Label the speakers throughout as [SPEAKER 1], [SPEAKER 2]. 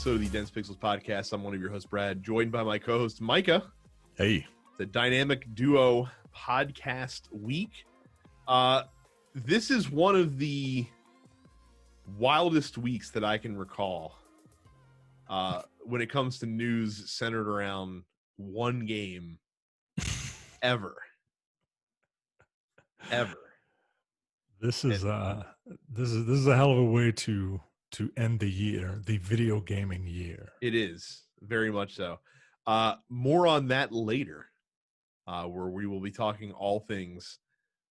[SPEAKER 1] episode of the Dense Pixels podcast. I'm one of your hosts, Brad, joined by my co-host, Micah.
[SPEAKER 2] Hey.
[SPEAKER 1] The Dynamic Duo podcast week. This is one of the wildest weeks that I can recall when it comes to news centered around one game ever.
[SPEAKER 2] This is a hell of a way to end the year, the video gaming year.
[SPEAKER 1] It is, very much so. More on that later, where we will be talking all things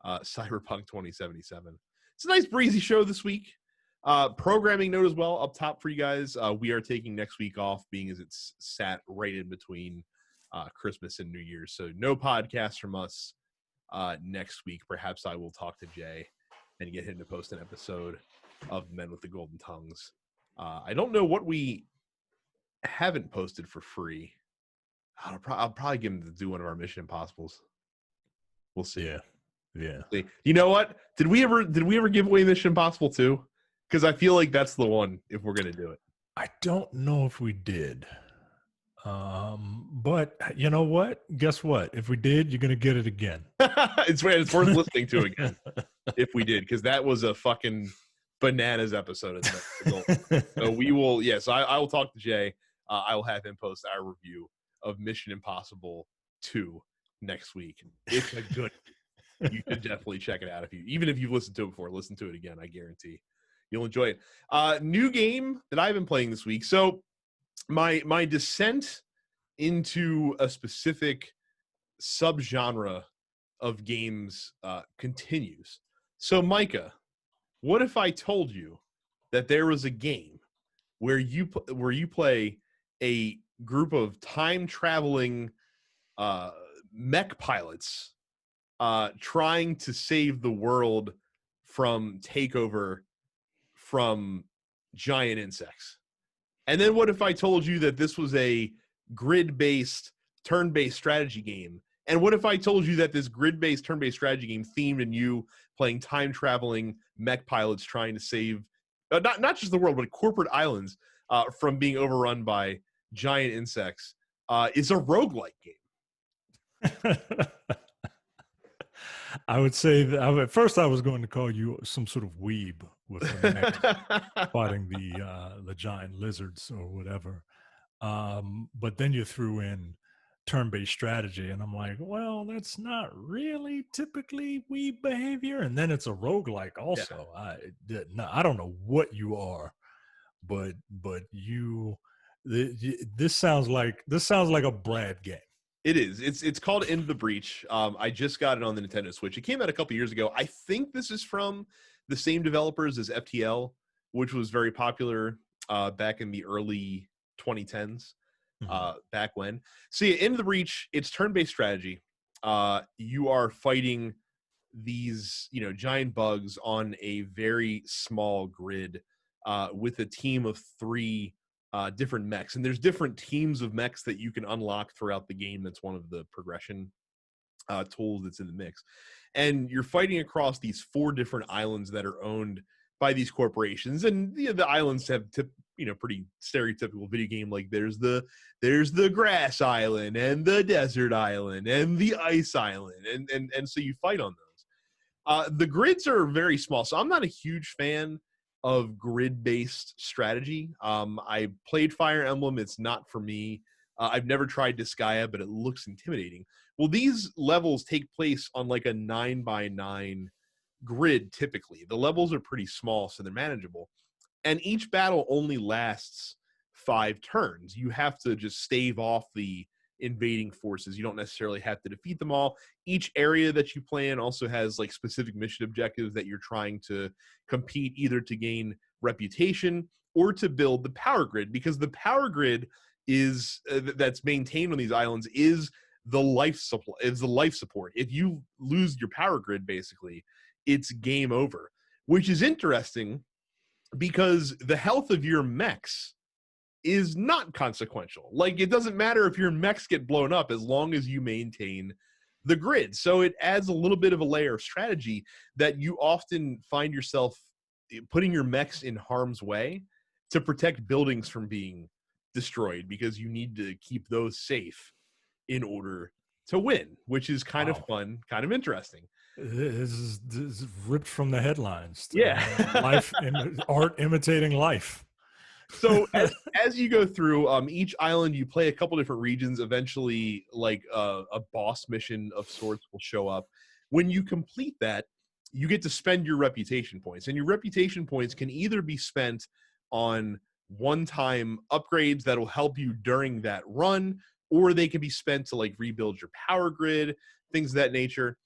[SPEAKER 1] Cyberpunk 2077. It's a nice breezy show this week. Programming note as well up top for you guys. We are taking next week off, being as it's sat right in between Christmas and New Year's. So no podcast from us next week. Perhaps I will talk to Jay and get him to post an episode of Men with the Golden Tongues. I don't know what we haven't posted for free. I'll probably get him to do one of our Mission Impossibles. We'll see.
[SPEAKER 2] Yeah.
[SPEAKER 1] You know what? Did we ever give away Mission Impossible 2? Because I feel like that's the one if we're gonna do it.
[SPEAKER 2] I don't know if we did. But you know what? Guess what? If we did, you're gonna get it again.
[SPEAKER 1] It's worth listening to again if we did, because that was a fucking bananas episode. So we will. Yes, I will talk to Jay. I will have him post our review of Mission Impossible 2 next week. It's a good. You should definitely check it out even if you've listened to it before. Listen to it again. I guarantee you'll enjoy it. New game that I've been playing this week. So my descent into a specific subgenre of games continues. So Micah, what if I told you that there was a game where you play a group of time traveling mech pilots trying to save the world from takeover from giant insects? And then what if I told you that this was a grid-based, turn-based strategy game? And what if I told you that this grid-based, turn-based strategy game themed in you playing time-traveling mech pilots trying to save not just the world, but corporate islands from being overrun by giant insects is a roguelike game?
[SPEAKER 2] I would say that at first I was going to call you some sort of weeb with the mech fighting the giant lizards or whatever. But then you threw in turn-based strategy, and I'm like, well, that's not really typically weeb behavior. And then it's a roguelike also. Yeah. I don't know what you are, but this sounds like a Brad game.
[SPEAKER 1] It is. It's called Into the Breach. I just got it on the Nintendo Switch. It came out a couple years ago. I think this is from the same developers as FTL, which was very popular back in the early 2010s, back when. So yeah, Into the Breach, it's turn-based strategy. You are fighting these, giant bugs on a very small grid with a team of 3 different mechs, and there's different teams of mechs that you can unlock throughout the game. That's one of the progression tools that's in the mix, and you're fighting across these 4 different islands that are owned by these corporations. And the islands have pretty stereotypical video game, like there's the grass island and the desert island and the ice island, and so you fight on those. The grids are very small, so I'm not a huge fan of grid-based strategy. I played Fire Emblem. It's not for me. I've never tried Disgaea, but it looks intimidating. Well, these levels take place on like a 9x9 grid typically. The levels are pretty small, so they're manageable. And each battle only lasts 5 turns. You have to just stave off the invading forces. You don't necessarily have to defeat them all. Each area that you play in also has like specific mission objectives that you're trying to compete either to gain reputation or to build the power grid, because the power grid is that's maintained on these islands is the life supply. It's the life support. If you lose your power grid, basically, it's game over, which is interesting because the health of your mechs is not consequential. Like, it doesn't matter if your mechs get blown up as long as you maintain the grid. So it adds a little bit of a layer of strategy that you often find yourself putting your mechs in harm's way to protect buildings from being destroyed because you need to keep those safe in order to win, which is kind of
[SPEAKER 2] Wow.
[SPEAKER 1] fun, kind of interesting.
[SPEAKER 2] This is ripped from the headlines.
[SPEAKER 1] Yeah.
[SPEAKER 2] Art imitating life.
[SPEAKER 1] So as you go through each island, you play a couple different regions. Eventually, like a boss mission of sorts will show up. When you complete that, you get to spend your reputation points, and your reputation points can either be spent on one-time upgrades that'll help you during that run, or they can be spent to like rebuild your power grid, things of that nature.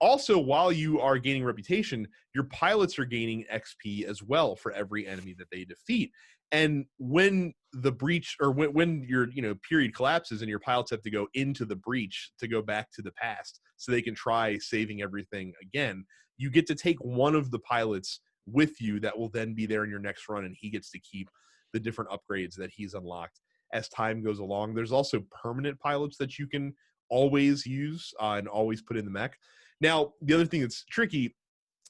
[SPEAKER 1] Also, while you are gaining reputation, your pilots are gaining XP as well for every enemy that they defeat. And when the breach, or when your period collapses and your pilots have to go into the breach to go back to the past so they can try saving everything again, you get to take one of the pilots with you that will then be there in your next run, and he gets to keep the different upgrades that he's unlocked as time goes along. There's also permanent pilots that you can always use and always put in the mech. Now, the other thing that's tricky,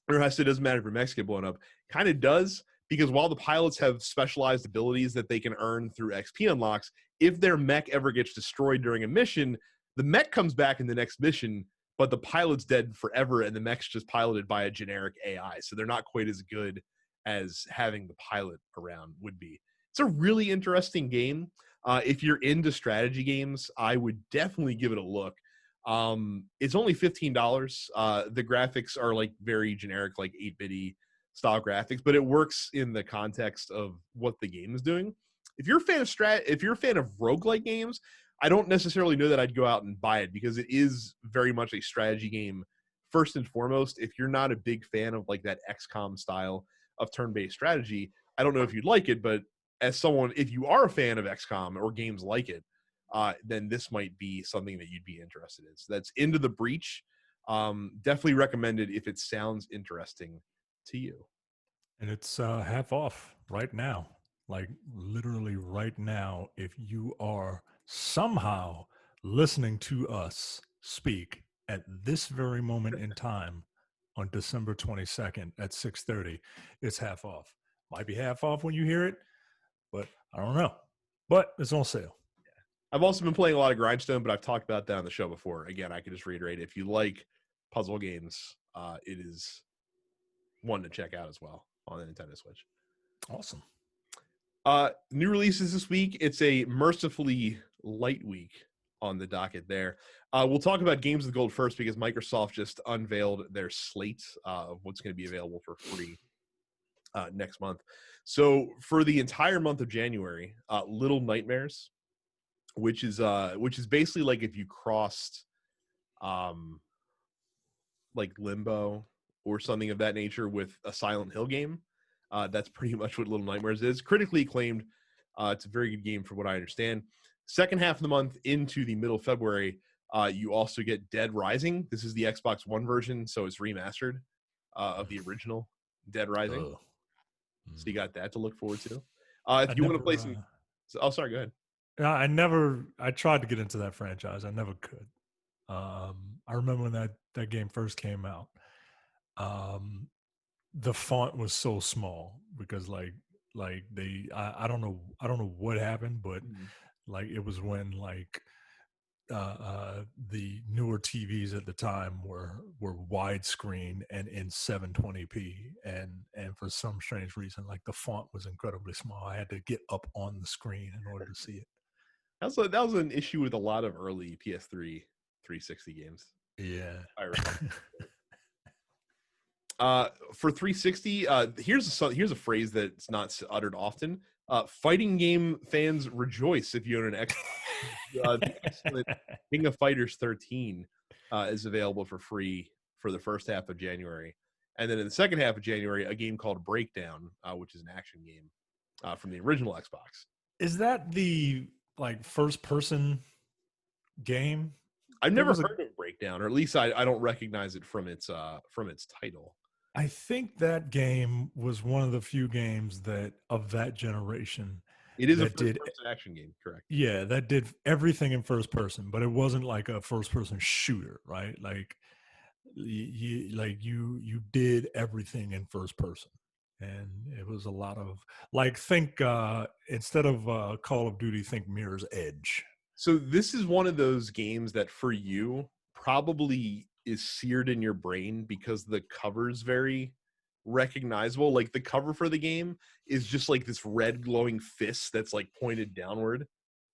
[SPEAKER 1] or I said it doesn't matter if your mechs get blown up, kind of does, because while the pilots have specialized abilities that they can earn through XP unlocks, if their mech ever gets destroyed during a mission, the mech comes back in the next mission, but the pilot's dead forever, and the mech's just piloted by a generic AI, so they're not quite as good as having the pilot around would be. It's a really interesting game. If you're into strategy games, I would definitely give it a look. It's only $15. The graphics are like very generic, like 8-bitty style graphics, but it works in the context of what the game is doing. If you're a fan of roguelike games, I don't necessarily know that I'd go out and buy it, because it is very much a strategy game first and foremost. If you're not a big fan of like that XCOM style of turn-based strategy, I don't know if you'd like it, but as someone, if you are a fan of XCOM or games like it, then this might be something that you'd be interested in. So that's Into the Breach. Definitely recommended if it sounds interesting to you.
[SPEAKER 2] And it's half off right now. Like literally right now, if you are somehow listening to us speak at this very moment in time on December 22nd at 6:30, it's half off. Might be half off when you hear it, but I don't know. But it's on sale.
[SPEAKER 1] I've also been playing a lot of Grindstone, but I've talked about that on the show before. Again, I could just reiterate, if you like puzzle games, it is one to check out as well on the Nintendo Switch.
[SPEAKER 2] Awesome.
[SPEAKER 1] New releases this week. It's a mercifully light week on the docket there. We'll talk about Games with Gold first, because Microsoft just unveiled their slate of what's going to be available for free next month. So for the entire month of January, Little Nightmares, which is basically like if you crossed like Limbo or something of that nature with a Silent Hill game. That's pretty much what Little Nightmares is. Critically acclaimed. It's a very good game from what I understand. Second half of the month into the middle of February, you also get Dead Rising. This is the Xbox One version, so it's remastered of the original Dead Rising. So you got that to look forward to. If you want to play some... Oh, sorry, go ahead.
[SPEAKER 2] I tried to get into that franchise. I never could. I remember when that game first came out. The font was so small because I don't know what happened, but like it was when like the newer TVs at the time were widescreen and in 720p, and for some strange reason, like the font was incredibly small. I had to get up on the screen in order to see it.
[SPEAKER 1] That was an issue with a lot of early PS3 360 games.
[SPEAKER 2] Yeah.
[SPEAKER 1] I remember. For 360, here's a phrase that's not uttered often. Fighting game fans rejoice if you own an Xbox. The excellent King of Fighters 13 is available for free for the first half of January. And then in the second half of January, a game called Breakdown, which is an action game from the original Xbox.
[SPEAKER 2] Is that the like first person game?
[SPEAKER 1] I've never heard of Breakdown, or at least I don't recognize it from its title.
[SPEAKER 2] I think that game was one of the few games that of that generation.
[SPEAKER 1] It is a first-person action game, correct?
[SPEAKER 2] Yeah, that did everything in first person, but it wasn't like a first-person shooter, right? Like you did everything in first person. And it was a lot of like think instead of Call of Duty, think Mirror's Edge.
[SPEAKER 1] So this is one of those games that for you probably is seared in your brain because the cover's very recognizable. Like the cover for the game is just like this red glowing fist that's like pointed downward.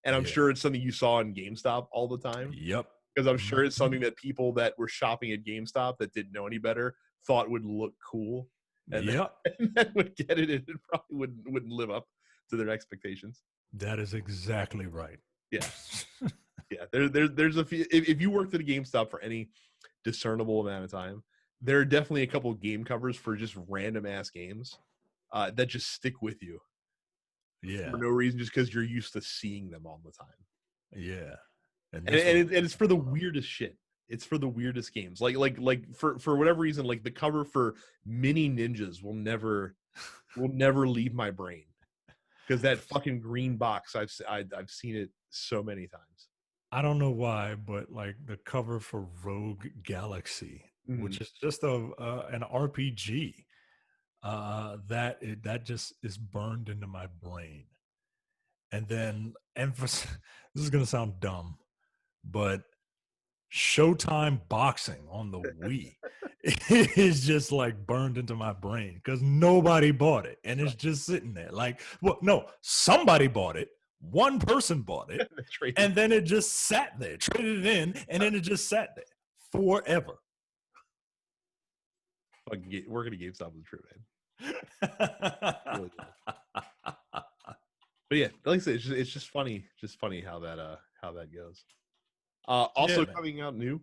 [SPEAKER 1] And I'm
[SPEAKER 2] Yeah.
[SPEAKER 1] sure it's something you saw in GameStop all the time.
[SPEAKER 2] Yep.
[SPEAKER 1] Because I'm sure it's
[SPEAKER 2] Mhm.
[SPEAKER 1] something that people that were shopping at GameStop that didn't know any better thought would look cool. And then,
[SPEAKER 2] Yep.
[SPEAKER 1] and then would get it and it probably wouldn't live up to their expectations.
[SPEAKER 2] That is exactly right.
[SPEAKER 1] Yeah. Yeah, there's a few. If you worked at a GameStop for any discernible amount of time, there are definitely a couple of game covers for just random ass games that just stick with you
[SPEAKER 2] Yeah.
[SPEAKER 1] for no reason, just because you're used to seeing them all the time.
[SPEAKER 2] Yeah. And
[SPEAKER 1] And
[SPEAKER 2] this was
[SPEAKER 1] it's for the weirdest shit. It's for the weirdest games. Like for whatever reason, like the cover for Mini Ninjas will never leave my brain because that fucking green box I've seen it so many times.
[SPEAKER 2] I don't know why, but like the cover for Rogue Galaxy,
[SPEAKER 1] Mhm.
[SPEAKER 2] which is just an RPG, that just is burned into my brain. And then, this is gonna sound dumb, but Showtime Boxing on the Wii is just like burned into my brain because nobody bought it, and it's just sitting there. Like, well, no, somebody bought it. One person bought it, and then it just sat there, traded it in, and then it just sat there forever.
[SPEAKER 1] Working at GameStop is true, man. Really but yeah, like I said, it's just funny how that goes. Also
[SPEAKER 2] Yeah,
[SPEAKER 1] coming out new,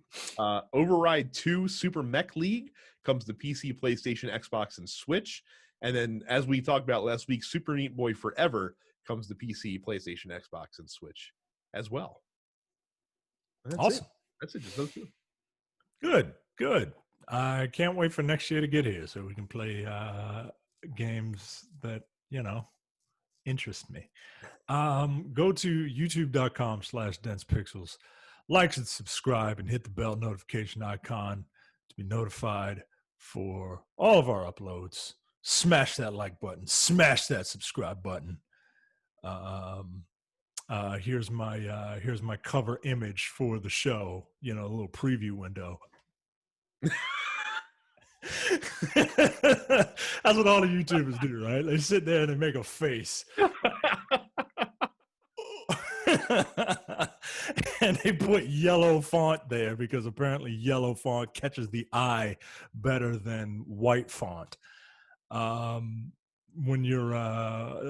[SPEAKER 1] Override 2 Super Mech League comes to PC, PlayStation, Xbox, and Switch. And then, as we talked about last week, Super Meat Boy Forever comes to PC, PlayStation, Xbox, and Switch as well. And that's
[SPEAKER 2] awesome.
[SPEAKER 1] it. That's it. Just those two.
[SPEAKER 2] Good. I can't wait for next year to get here so we can play games that interest me. Go to youtube.com/densepixels, like and subscribe, and hit the bell notification icon to be notified for all of our uploads. Smash that like button, smash that subscribe button. Here's my cover image for the show, a little preview window. That's what all the YouTubers do, right? They sit there and they make a face. And they put yellow font there because apparently yellow font catches the eye better than white font. When you're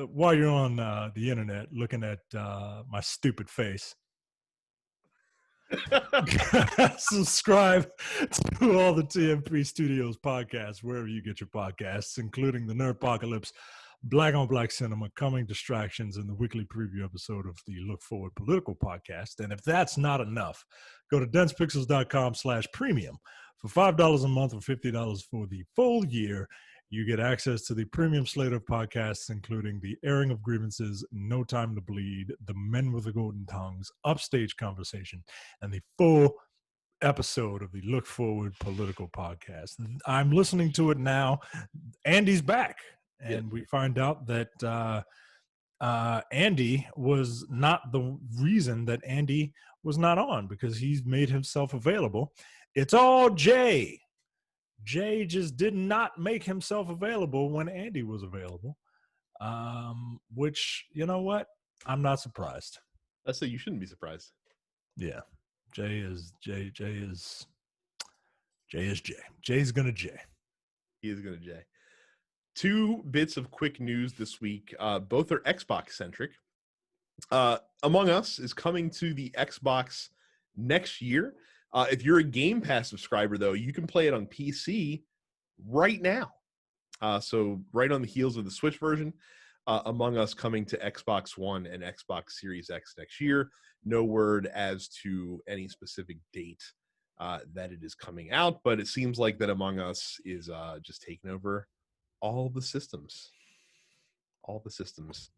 [SPEAKER 2] while you're on the internet looking at my stupid face, subscribe to all the TMP Studios podcasts wherever you get your podcasts, including the Nerdpocalypse, Black on Black Cinema, Coming Distractions, and the weekly preview episode of the Look Forward Political podcast. And if that's not enough, go to densepixels.com/premium for $5 a month or $50 for the full year. You get access to the premium slate of podcasts, including the airing of grievances, No Time to Bleed, The Men with the Golden Tongues, Upstage Conversation, and the full episode of the Look Forward Political podcast. I'm listening to it now. Andy's back, and we find out that Andy was not the reason that Andy was not on because he's made himself available. It's all Jay. Jay just did not make himself available when Andy was available, which, you know what? I'm not surprised.
[SPEAKER 1] That's you shouldn't be surprised.
[SPEAKER 2] Yeah. Jay is Jay. Jay's gonna Jay.
[SPEAKER 1] He is gonna Jay. Two bits of quick news this week. Both are Xbox centric. Among Us is coming to the Xbox next year. If you're a Game Pass subscriber, though, you can play it on PC right now. So right on the heels of the Switch version, Among Us coming to Xbox One and Xbox Series X next year. No word as to any specific date that it is coming out, but it seems like that Among Us is just taking over all the systems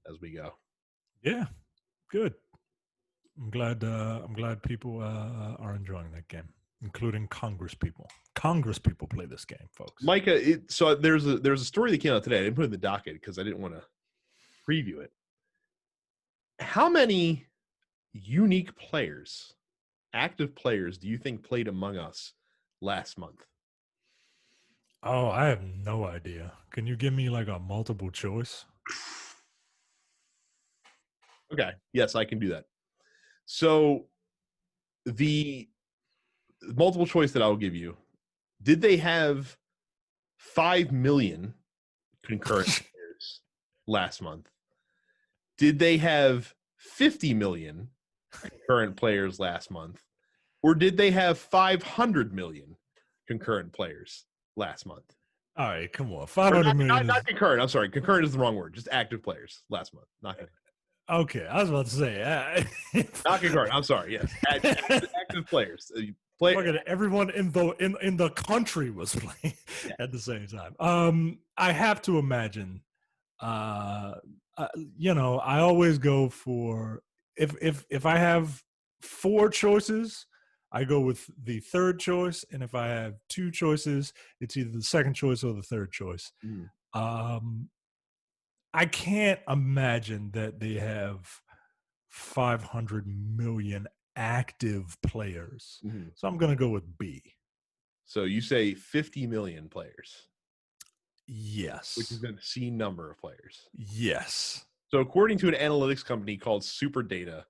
[SPEAKER 1] as we go.
[SPEAKER 2] Yeah, good. I'm glad people are enjoying that game. including Congress people. Congress people play this game, folks.
[SPEAKER 1] Micah, so there's a story that came out today. I didn't put it in the docket because I didn't want to preview it. How many unique players, active players, do you think played Among Us last month?
[SPEAKER 2] Oh, I have no idea. Can you give me like a multiple choice?
[SPEAKER 1] Okay, yes, I can do that. So the multiple choice that I'll give you, did they have 5 million concurrent players last month? Did they have 50 million concurrent players last month? Or did they have 500 million concurrent players last month?
[SPEAKER 2] All right, come on.
[SPEAKER 1] Or
[SPEAKER 2] 500 million
[SPEAKER 1] not
[SPEAKER 2] is
[SPEAKER 1] concurrent. I'm sorry. Concurrent is the wrong word. Just active players last month. Not concurrent.
[SPEAKER 2] okay. I was about to say,
[SPEAKER 1] Not concurrent. I'm sorry. Yes. Active players.
[SPEAKER 2] Everyone in the country was playing at the same time. I have to imagine. I always go for if I have 4 choices, I go with the third choice, and if I have 2 choices, it's either the second choice or the third choice. I can't imagine that they have 500 million active players. So I'm going to go with B.
[SPEAKER 1] So you say 50 million players.
[SPEAKER 2] Yes.
[SPEAKER 1] Which is an obscene number of players.
[SPEAKER 2] Yes.
[SPEAKER 1] So according to an analytics company called Superdata,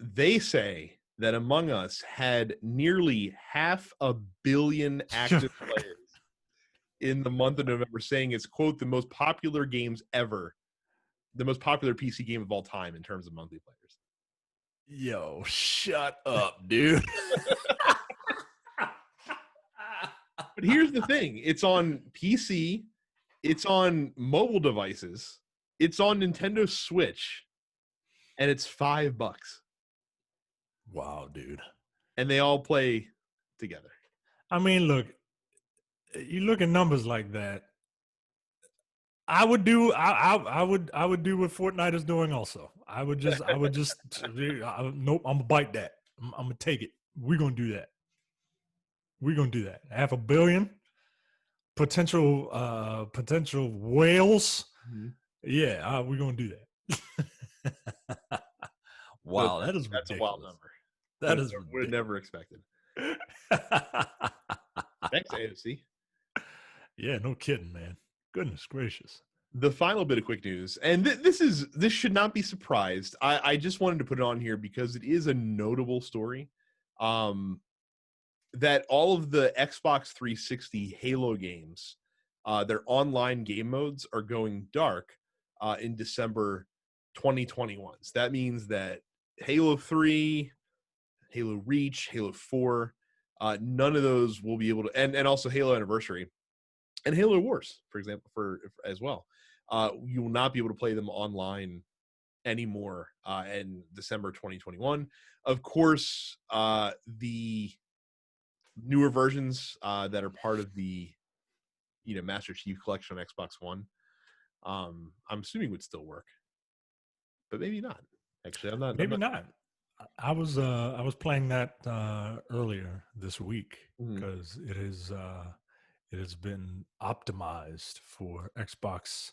[SPEAKER 1] they say that Among Us had nearly 500 million active players in the month of November, saying it's, quote, the most popular games ever, the most popular PC game of all time in terms of monthly players.
[SPEAKER 2] Yo, shut up, dude.
[SPEAKER 1] But here's the thing. It's on PC. It's on mobile devices. It's on Nintendo Switch. And it's $5.
[SPEAKER 2] Wow, dude.
[SPEAKER 1] And they all play together.
[SPEAKER 2] I mean, look, you look at numbers like that. I would do what Fortnite is doing also. Nope, I'm gonna bite that. I'm gonna take it. We're gonna do that. 500 million potential whales. Yeah, we're gonna do that. Wow, that is ridiculous.
[SPEAKER 1] That's a wild number.
[SPEAKER 2] That is ridiculous.
[SPEAKER 1] Would have never expected. Thanks, AFC.
[SPEAKER 2] Yeah, no kidding, man. Goodness gracious.
[SPEAKER 1] The final bit of quick news, and this should not be surprised. I just wanted to put it on here because it is a notable story. That all of the Xbox 360 Halo games, their online game modes are going dark in December 2021. So that means that Halo 3, Halo Reach, Halo 4, none of those will be able to, and also Halo Anniversary and Halo Wars, for example, as well. You will not be able to play them online anymore in December 2021. Of course, the newer versions that are part of the Master Chief Collection on Xbox One, I'm assuming would still work, but maybe not. Actually, I'm not.
[SPEAKER 2] Maybe not. I was playing that earlier this week because it has been optimized for Xbox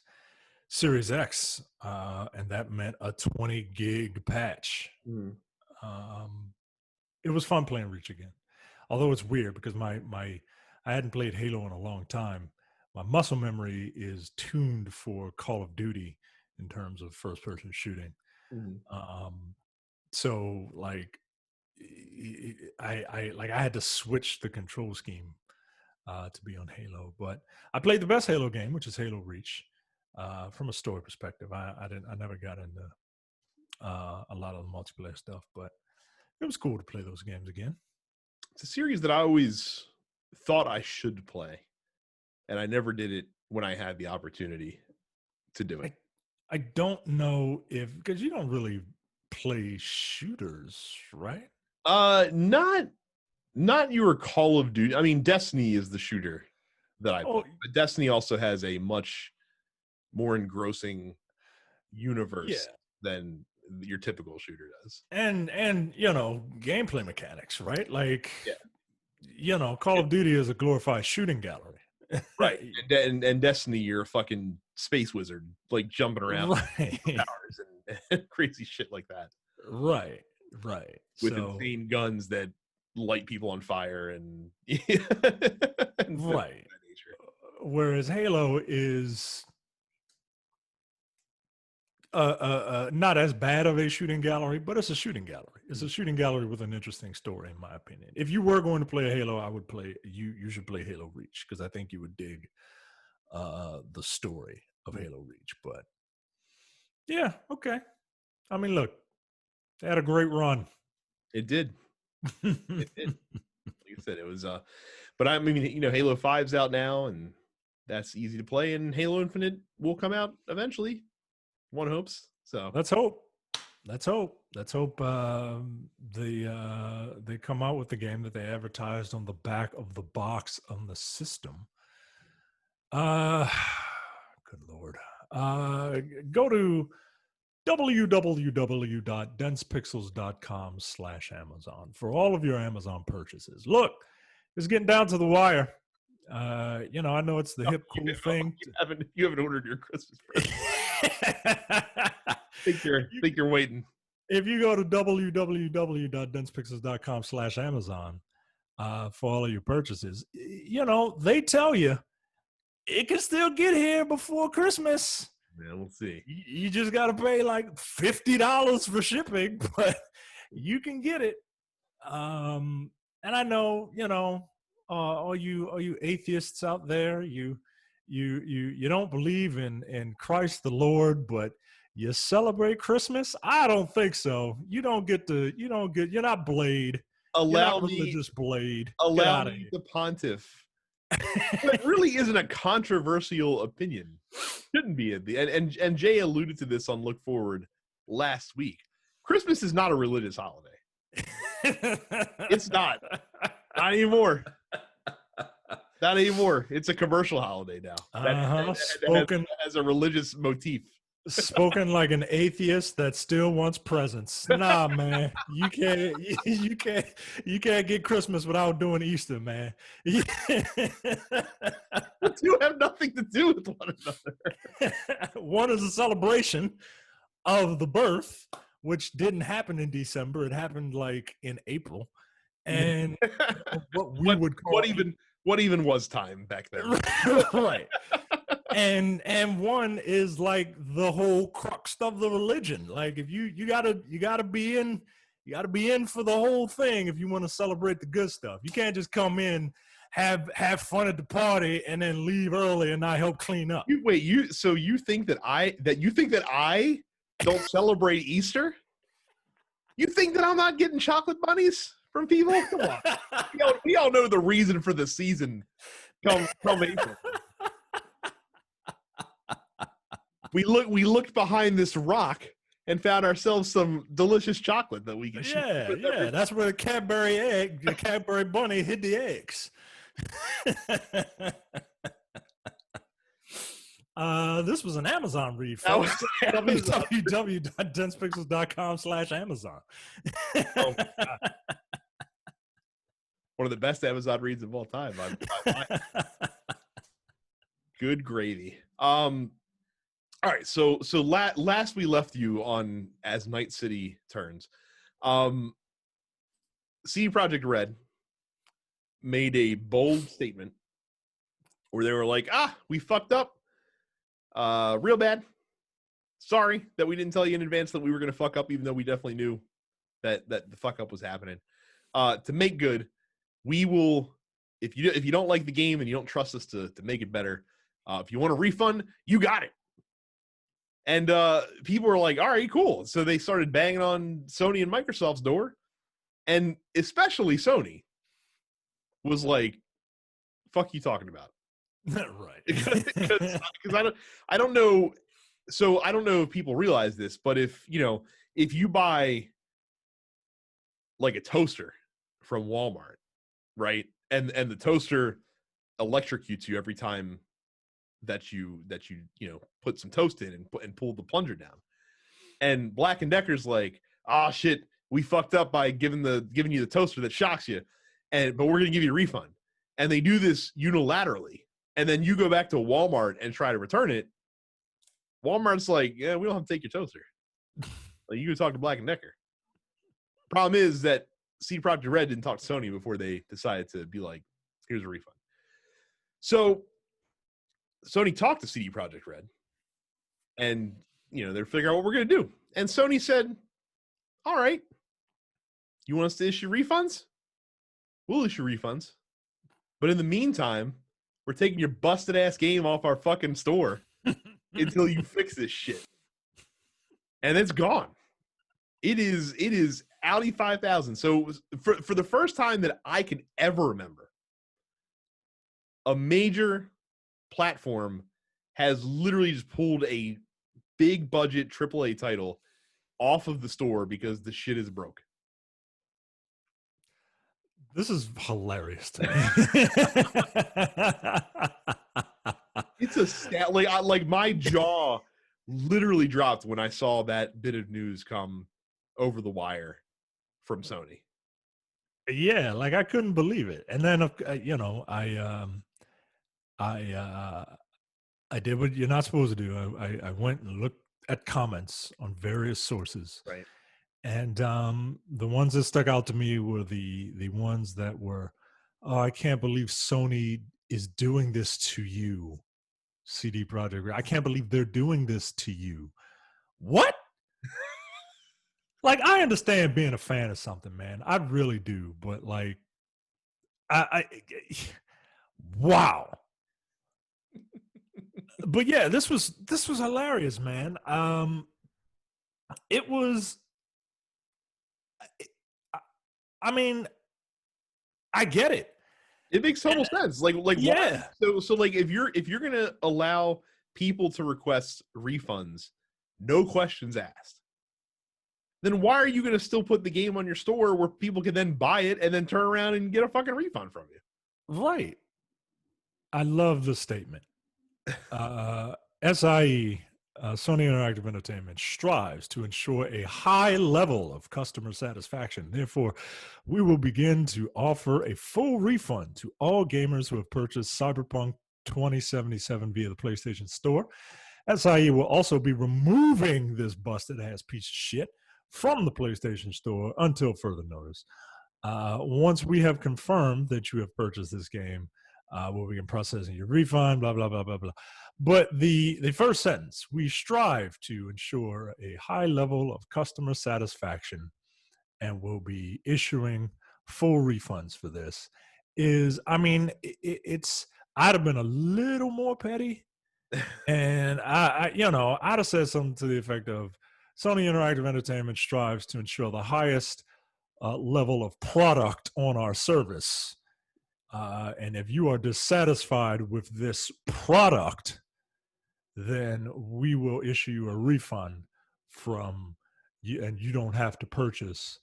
[SPEAKER 2] Series X, and that meant a 20 gig patch. It was fun playing Reach again, although it's weird because I hadn't played Halo in a long time. My muscle memory is tuned for Call of Duty in terms of first person shooting. So like I had to switch the control scheme to be on Halo, but I played the best Halo game, which is Halo Reach. From a story perspective, I never got into a lot of the multiplayer stuff, but it was cool to play those games again.
[SPEAKER 1] It's a series that I always thought I should play, and I never did it when I had the opportunity to do it.
[SPEAKER 2] I don't know because you don't really play shooters, right?
[SPEAKER 1] Not your Call of Duty. I mean, Destiny is the shooter that I play, but Destiny also has a much more engrossing universe than your typical shooter does.
[SPEAKER 2] And gameplay mechanics, right? Like Call of Duty is a glorified shooting gallery.
[SPEAKER 1] Right. And Destiny, you're a fucking space wizard, like jumping around
[SPEAKER 2] Right.
[SPEAKER 1] powers and crazy shit like that.
[SPEAKER 2] Right. Right.
[SPEAKER 1] With
[SPEAKER 2] So,
[SPEAKER 1] insane guns that light people on fire and, and
[SPEAKER 2] right. Whereas Halo is not as bad of a shooting gallery, but it's a shooting gallery. It's a shooting gallery with an interesting story, in my opinion. If you were going to play a Halo, I would play you. You should play Halo Reach because I think you would dig the story of Halo Reach. But yeah, okay. I mean, look, they had a great run.
[SPEAKER 1] It did. It did. Like I said, it was. But I mean, Halo 5's out now, and that's easy to play. And Halo Infinite will come out eventually. One hopes. So
[SPEAKER 2] let's hope. Let's hope. Let's hope they come out with the game that they advertised on the back of the box on the system. Good Lord. Go to www.densepixels.com/Amazon for all of your Amazon purchases. Look, it's getting down to the wire. I know it's the hip cool thing.
[SPEAKER 1] You haven't ordered your Christmas present. think you're waiting.
[SPEAKER 2] If you go to www.densepixels.com/Amazon for all of your purchases, they tell you it can still get here before Christmas.
[SPEAKER 1] Yeah, we'll see.
[SPEAKER 2] You just got to pay like $50 for shipping, but you can get it. And I know, all you atheists out there, you don't believe in Christ the Lord, but you celebrate Christmas. I don't think so. You're not Blade. You're not religious Blade.
[SPEAKER 1] Allow me to pontiff. It really isn't a controversial opinion. Shouldn't be and Jay alluded to this on Look Forward last week. Christmas is not a religious holiday. It's not anymore. Not anymore. It's a commercial holiday now. Spoken as a religious motif.
[SPEAKER 2] Spoken like an atheist that still wants presents. Nah, man, you can't get Christmas without doing Easter, man.
[SPEAKER 1] The two have nothing to do with one another.
[SPEAKER 2] One is a celebration of the birth, which didn't happen in December. It happened like in April, and
[SPEAKER 1] what even was time back then?
[SPEAKER 2] Right. And one is like the whole crux of the religion. Like if you gotta be in for the whole thing if you want to celebrate the good stuff. You can't just come in, have fun at the party, and then leave early and not help clean up.
[SPEAKER 1] You think that I don't celebrate Easter? You think that I'm not getting chocolate bunnies from people? Come on. We all know the reason for the season come April. We looked behind this rock and found ourselves some delicious chocolate that we can
[SPEAKER 2] share. Yeah. That's where the Cadbury bunny hid the eggs. This was an Amazon read, folks. www.densepixels.com/Amazon.
[SPEAKER 1] Oh my God. One of the best Amazon reads of all time. Good gravy. All right, so last we left you on as Night City turns. CD Projekt Red made a bold statement where they were like, we fucked up. Real bad. Sorry that we didn't tell you in advance that we were going to fuck up, even though we definitely knew that the fuck up was happening. To make good, we will, if you don't like the game and you don't trust us to make it better, if you want a refund, you got it. And people were like, all right, cool. So they started banging on Sony and Microsoft's door. And especially Sony was like, fuck you talking about?
[SPEAKER 2] Right.
[SPEAKER 1] Because I don't know. So I don't know if people realize this, but if you buy like a toaster from Walmart, right? And the toaster electrocutes you every time that you put some toast in and pull the plunger down, and Black & Decker's like, shit, we fucked up by giving you the toaster that shocks you. but we're going to give you a refund. And they do this unilaterally. And then you go back to Walmart and try to return it. Walmart's like, yeah, we don't have to take your toaster. Like, you can talk to Black & Decker. Problem is that CD Projekt Red didn't talk to Sony before they decided to be like, here's a refund. So Sony talked to CD Projekt Red, and they're figuring out what we're going to do. And Sony said, all right, you want us to issue refunds? We'll issue refunds. But in the meantime, we're taking your busted ass game off our fucking store until you fix this shit. And it's gone. It is Audi 5000. So for the first time that I can ever remember, a major platform has literally just pulled a big budget AAA title off of the store because the shit is broke.
[SPEAKER 2] This is hilarious to me.
[SPEAKER 1] It's a stat. Like my jaw literally dropped when I saw that bit of news come over the wire from Sony.
[SPEAKER 2] Yeah, like I couldn't believe it. And then I did what you're not supposed to do. I went and looked at comments on various sources.
[SPEAKER 1] Right.
[SPEAKER 2] And the ones that stuck out to me were the ones that were, oh, I can't believe Sony is doing this to you, CD Projekt. I can't believe they're doing this to you. What? Like, I understand being a fan of something, man. I really do. But like, wow. But yeah, this was hilarious, man. It was. I mean, I get it.
[SPEAKER 1] It makes total sense. Like
[SPEAKER 2] yeah.
[SPEAKER 1] So like if you're gonna allow people to request refunds, no questions asked, then why are you gonna still put the game on your store where people can then buy it and then turn around and get a fucking refund from you?
[SPEAKER 2] Right. I love the statement. SIE, Sony Interactive Entertainment, strives to ensure a high level of customer satisfaction. Therefore, we will begin to offer a full refund to all gamers who have purchased Cyberpunk 2077 via the PlayStation Store. SIE will also be removing this busted ass piece of shit from the PlayStation Store until further notice. Once we have confirmed that you have purchased this game, we'll begin processing your refund, blah, blah, blah, blah, blah. But the first sentence, we strive to ensure a high level of customer satisfaction and will be issuing full refunds for this, is, I mean, I'd have been a little more petty. And I'd have said something to the effect of, Sony Interactive Entertainment strives to ensure the highest level of product on our service. And if you are dissatisfied with this product, then we will issue you a refund from you, and you don't have to purchase,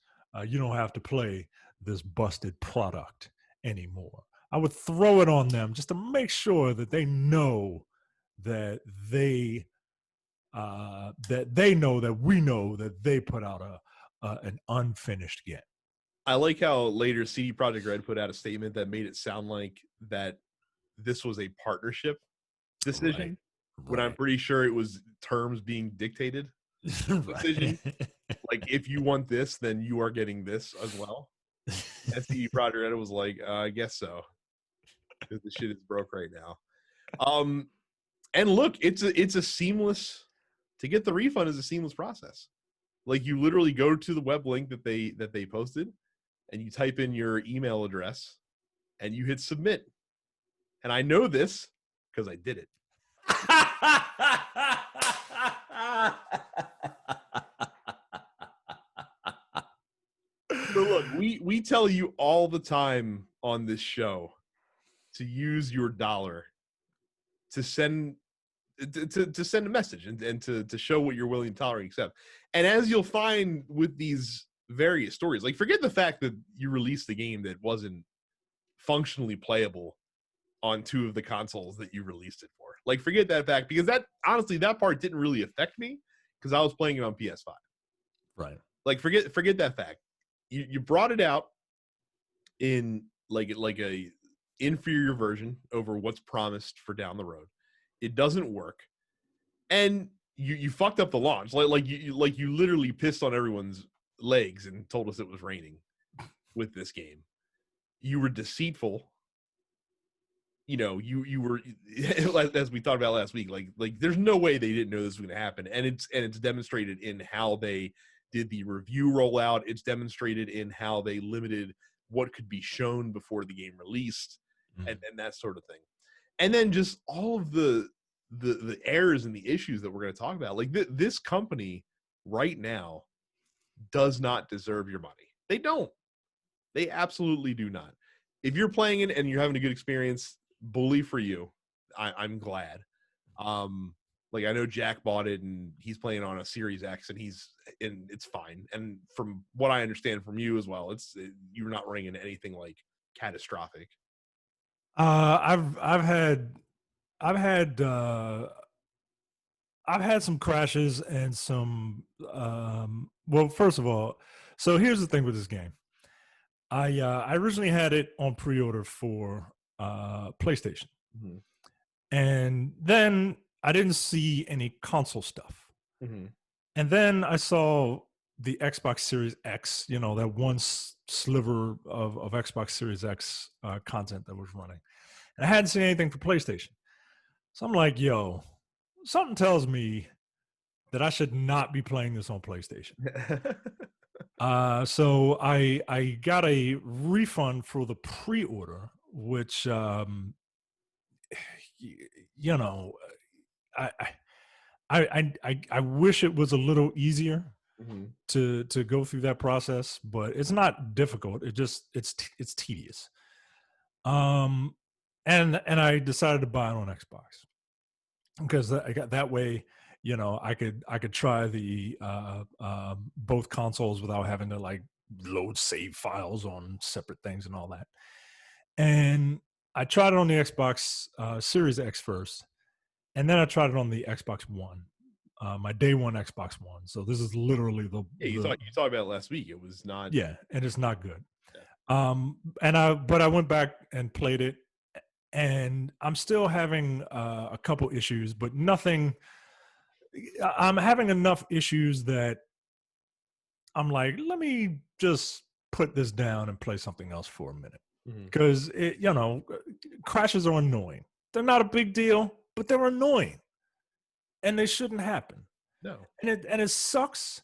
[SPEAKER 2] you don't have to play this busted product anymore. I would throw it on them just to make sure that they know that they know that we know that they put out an unfinished game.
[SPEAKER 1] I like how later CD Projekt Red put out a statement that made it sound like that this was a partnership decision, when I'm pretty sure it was terms being dictated decision. Like, if you want this, then you are getting this as well. And CD Projekt Red was like, I guess so, because the shit is broke right now. And look, it's a seamless, to get the refund is a seamless process. Like, you literally go to the web link that they posted, and you type in your email address, and you hit submit. And I know this because I did it. So look, we tell you all the time on this show to use your dollar to send a message and to show what you're willing to tolerate and accept. And as you'll find with these various stories, like, forget the fact that you released the game that wasn't functionally playable on 2 of the consoles that you released it for. Like, forget that fact, because that, honestly, that part didn't really affect me because I was playing it on PS5.
[SPEAKER 2] Right.
[SPEAKER 1] Like, forget that fact. You brought it out in like a inferior version over what's promised for down the road. It doesn't work, and you fucked up the launch. Like you literally pissed on everyone's legs and told us it was raining with this game. You were deceitful. You know, you were, as we thought about last week, like there's no way they didn't know this was going to happen, and it's demonstrated in how they did the review rollout. It's demonstrated in how they limited what could be shown before the game released, and that sort of thing. And then just all of the errors and the issues that we're going to talk about. Like this company right now does not deserve your money. They don't. They absolutely do not. If you're playing it and you're having a good experience, bully for you. I'm glad. Like I know Jack bought it and he's playing on a Series X and it's fine. And from what I understand from you as well, you're not running into anything like catastrophic.
[SPEAKER 2] I've had some crashes and some well, first of all, so here's the thing with this game. I originally had it on pre-order for PlayStation.
[SPEAKER 1] Mm-hmm.
[SPEAKER 2] And then I didn't see any console stuff.
[SPEAKER 1] Mm-hmm.
[SPEAKER 2] And then I saw the Xbox Series X, you know, that one sliver of Xbox Series X content that was running. And I hadn't seen anything for PlayStation. So I'm like, yo, something tells me that I should not be playing this on PlayStation. So I got a refund for the pre-order, which, you know, I wish it was a little easier
[SPEAKER 1] Mm-hmm.
[SPEAKER 2] to go through that process, but it's not difficult. It's tedious. And I decided to buy it on Xbox because I got that way, you know, I could try the both consoles without having to like load save files on separate things and all that. And I tried it on the Xbox Series X first, and then I tried it on the Xbox One, my day one Xbox One. So this is literally
[SPEAKER 1] you talked about it last week. It was not.
[SPEAKER 2] Yeah, and it's not good.
[SPEAKER 1] Yeah.
[SPEAKER 2] But I went back and played it, and I'm still having a couple issues, but nothing. I'm having enough issues that I'm like, let me just put this down and play something else for a minute. Because, you know, crashes are annoying. They're not a big deal, but they're annoying. And they shouldn't happen.
[SPEAKER 1] No.
[SPEAKER 2] And it sucks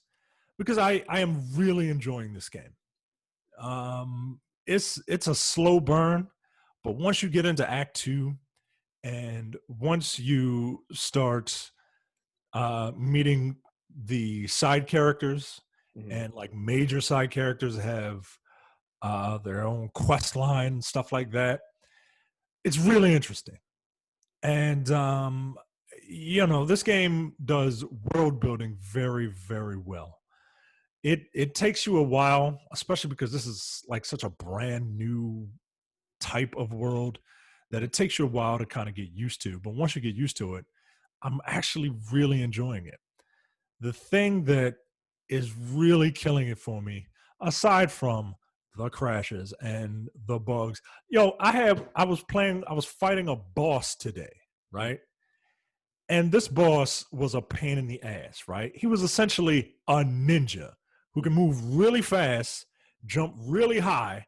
[SPEAKER 2] because I am really enjoying this game. It's a slow burn, but once you get into Act 2 and once you start meeting the side characters, and like major side characters have their own quest line and stuff like that, it's really interesting. And you know, this game does world building very, very well. It takes you a while, especially because this is like such a brand new type of world, that it takes you a while to kind of get used to. But once you get used to it, I'm actually really enjoying it. The thing that is really killing it for me, aside from the crashes and the bugs, I was fighting a boss today, right? And this boss was a pain in the ass, right? He was essentially a ninja who can move really fast, jump really high,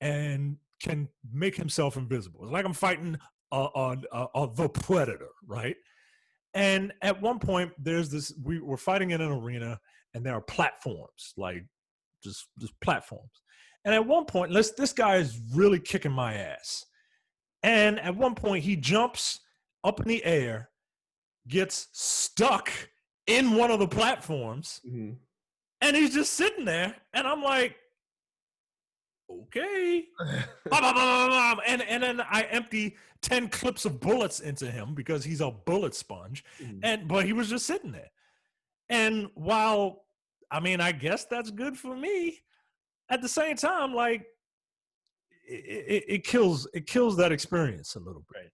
[SPEAKER 2] and can make himself invisible. It's like I'm fighting the Predator, right? And at one point, there's this, we're fighting in an arena, and there are platforms, like just platforms. And at one point, this guy is really kicking my ass. And at one point, he jumps up in the air, gets stuck in one of the platforms, and he's just sitting there. And I'm like, okay. And then I empty 10 clips of bullets into him because he's a bullet sponge. But he was just sitting there. And while, I mean, I guess that's good for me, at the same time, like, it kills that experience a little bit. Right.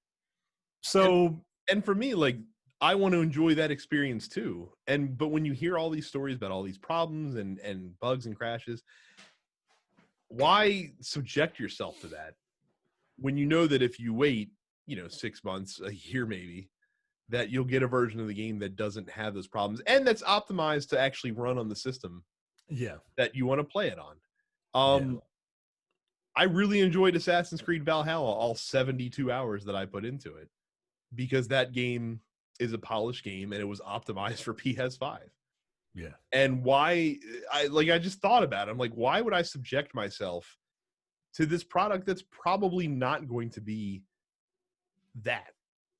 [SPEAKER 2] So,
[SPEAKER 1] and for me, like, I want to enjoy that experience too. But when you hear all these stories about all these problems and bugs and crashes, why subject yourself to that? when you know that if you wait, 6 months, a year maybe, that you'll get a version of the game that doesn't have those problems and that's optimized to actually run on the system
[SPEAKER 2] Yeah.
[SPEAKER 1] that you want to play it on.
[SPEAKER 2] Yeah.
[SPEAKER 1] I really enjoyed Assassin's Creed Valhalla, all 72 hours that I put into it, because that game is a polished game and it was optimized for PS5.
[SPEAKER 2] Yeah.
[SPEAKER 1] And why I just thought about it. I'm like, why would I subject myself to this product that's probably not going to be that?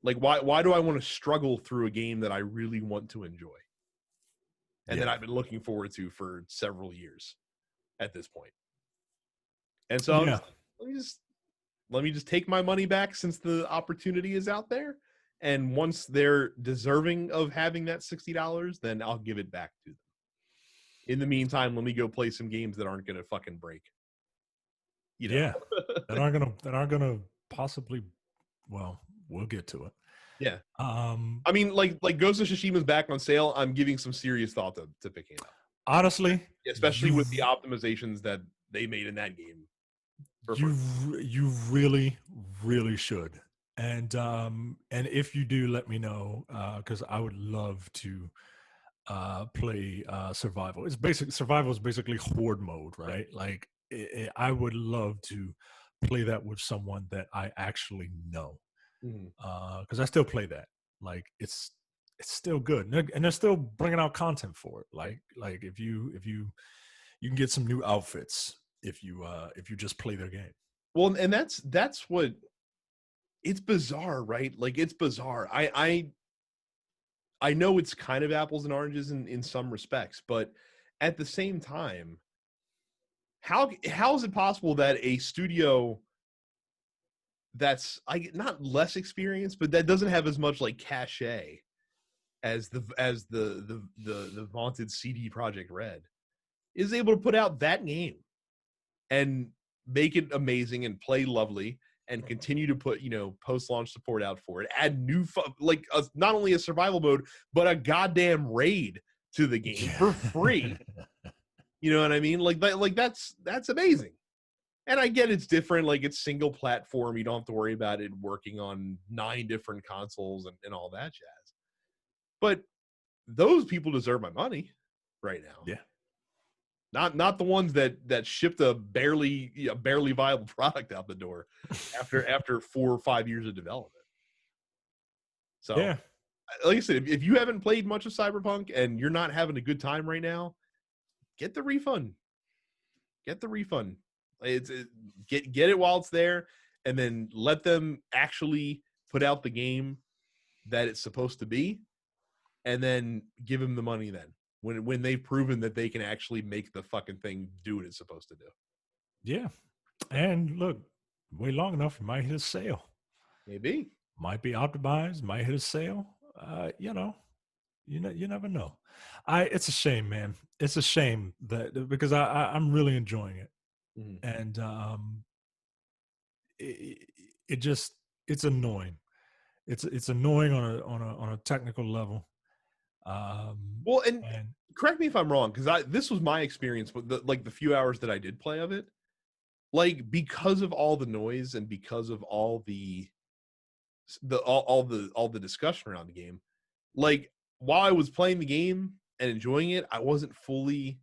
[SPEAKER 1] Like, why do I want to struggle through a game that I really want to enjoy? And that
[SPEAKER 2] Yeah.
[SPEAKER 1] I've been looking forward to for several years at this point. And so I'm
[SPEAKER 2] Yeah.
[SPEAKER 1] just like, let me just take my money back since the opportunity is out there. And once they're deserving of having that $60, then I'll give it back to them. In the meantime, let me go play some games that aren't gonna fucking break.
[SPEAKER 2] Yeah. That aren't gonna possibly, well, we'll get to it.
[SPEAKER 1] Yeah.
[SPEAKER 2] Um
[SPEAKER 1] I mean, like Ghost of Tsushima's back on sale. I'm giving some serious thought to picking it up,
[SPEAKER 2] honestly,
[SPEAKER 1] especially with the optimizations that they made in that game.
[SPEAKER 2] you really should. And if you do, let me know, because I would love to play survival. Survival is basically horde mode, right? Like I would love to play that with someone that I actually know, because I still play that. Like it's still good, and they're still bringing out content for it. Like if you can get some new outfits if you just play their game.
[SPEAKER 1] Well, and that's what, it's bizarre, right? Like, it's bizarre. I know it's kind of apples and oranges in some respects, but at the same time, how is it possible that a studio that's not less experienced, but that doesn't have as much like cachet as the vaunted CD Projekt Red is able to put out that game and make it amazing and play lovely and continue to put post-launch support out for it, add new not only a survival mode but a goddamn raid to the game for free. You know what I mean? Like that's amazing. And I get it's different, like it's single platform, you don't have to worry about it working on 9 different consoles and all that jazz, but those people deserve my money right now.
[SPEAKER 2] Yeah.
[SPEAKER 1] Not the ones that shipped a barely viable product out the door after 4 or 5 years of development. So,
[SPEAKER 2] Yeah.
[SPEAKER 1] like I said, if you haven't played much of Cyberpunk and you're not having a good time right now, get the refund. Get the refund. Get it while it's there, and then let them actually put out the game that it's supposed to be, and then give them the money then. When they've proven that they can actually make the fucking thing do what it's supposed to do.
[SPEAKER 2] Yeah. And look, wait long enough, you might hit a sale.
[SPEAKER 1] Maybe.
[SPEAKER 2] Might be optimized, might hit a sale. You never know. It's a shame, man. It's a shame that because I'm really enjoying it.
[SPEAKER 1] Mm-hmm.
[SPEAKER 2] And it just it's annoying. It's annoying on a technical level.
[SPEAKER 1] Well, and correct me if I'm wrong, because this was my experience with the few hours that I did play of it. Like, because of all the noise and because of all the discussion around the game, like while I was playing the game and enjoying it, I wasn't fully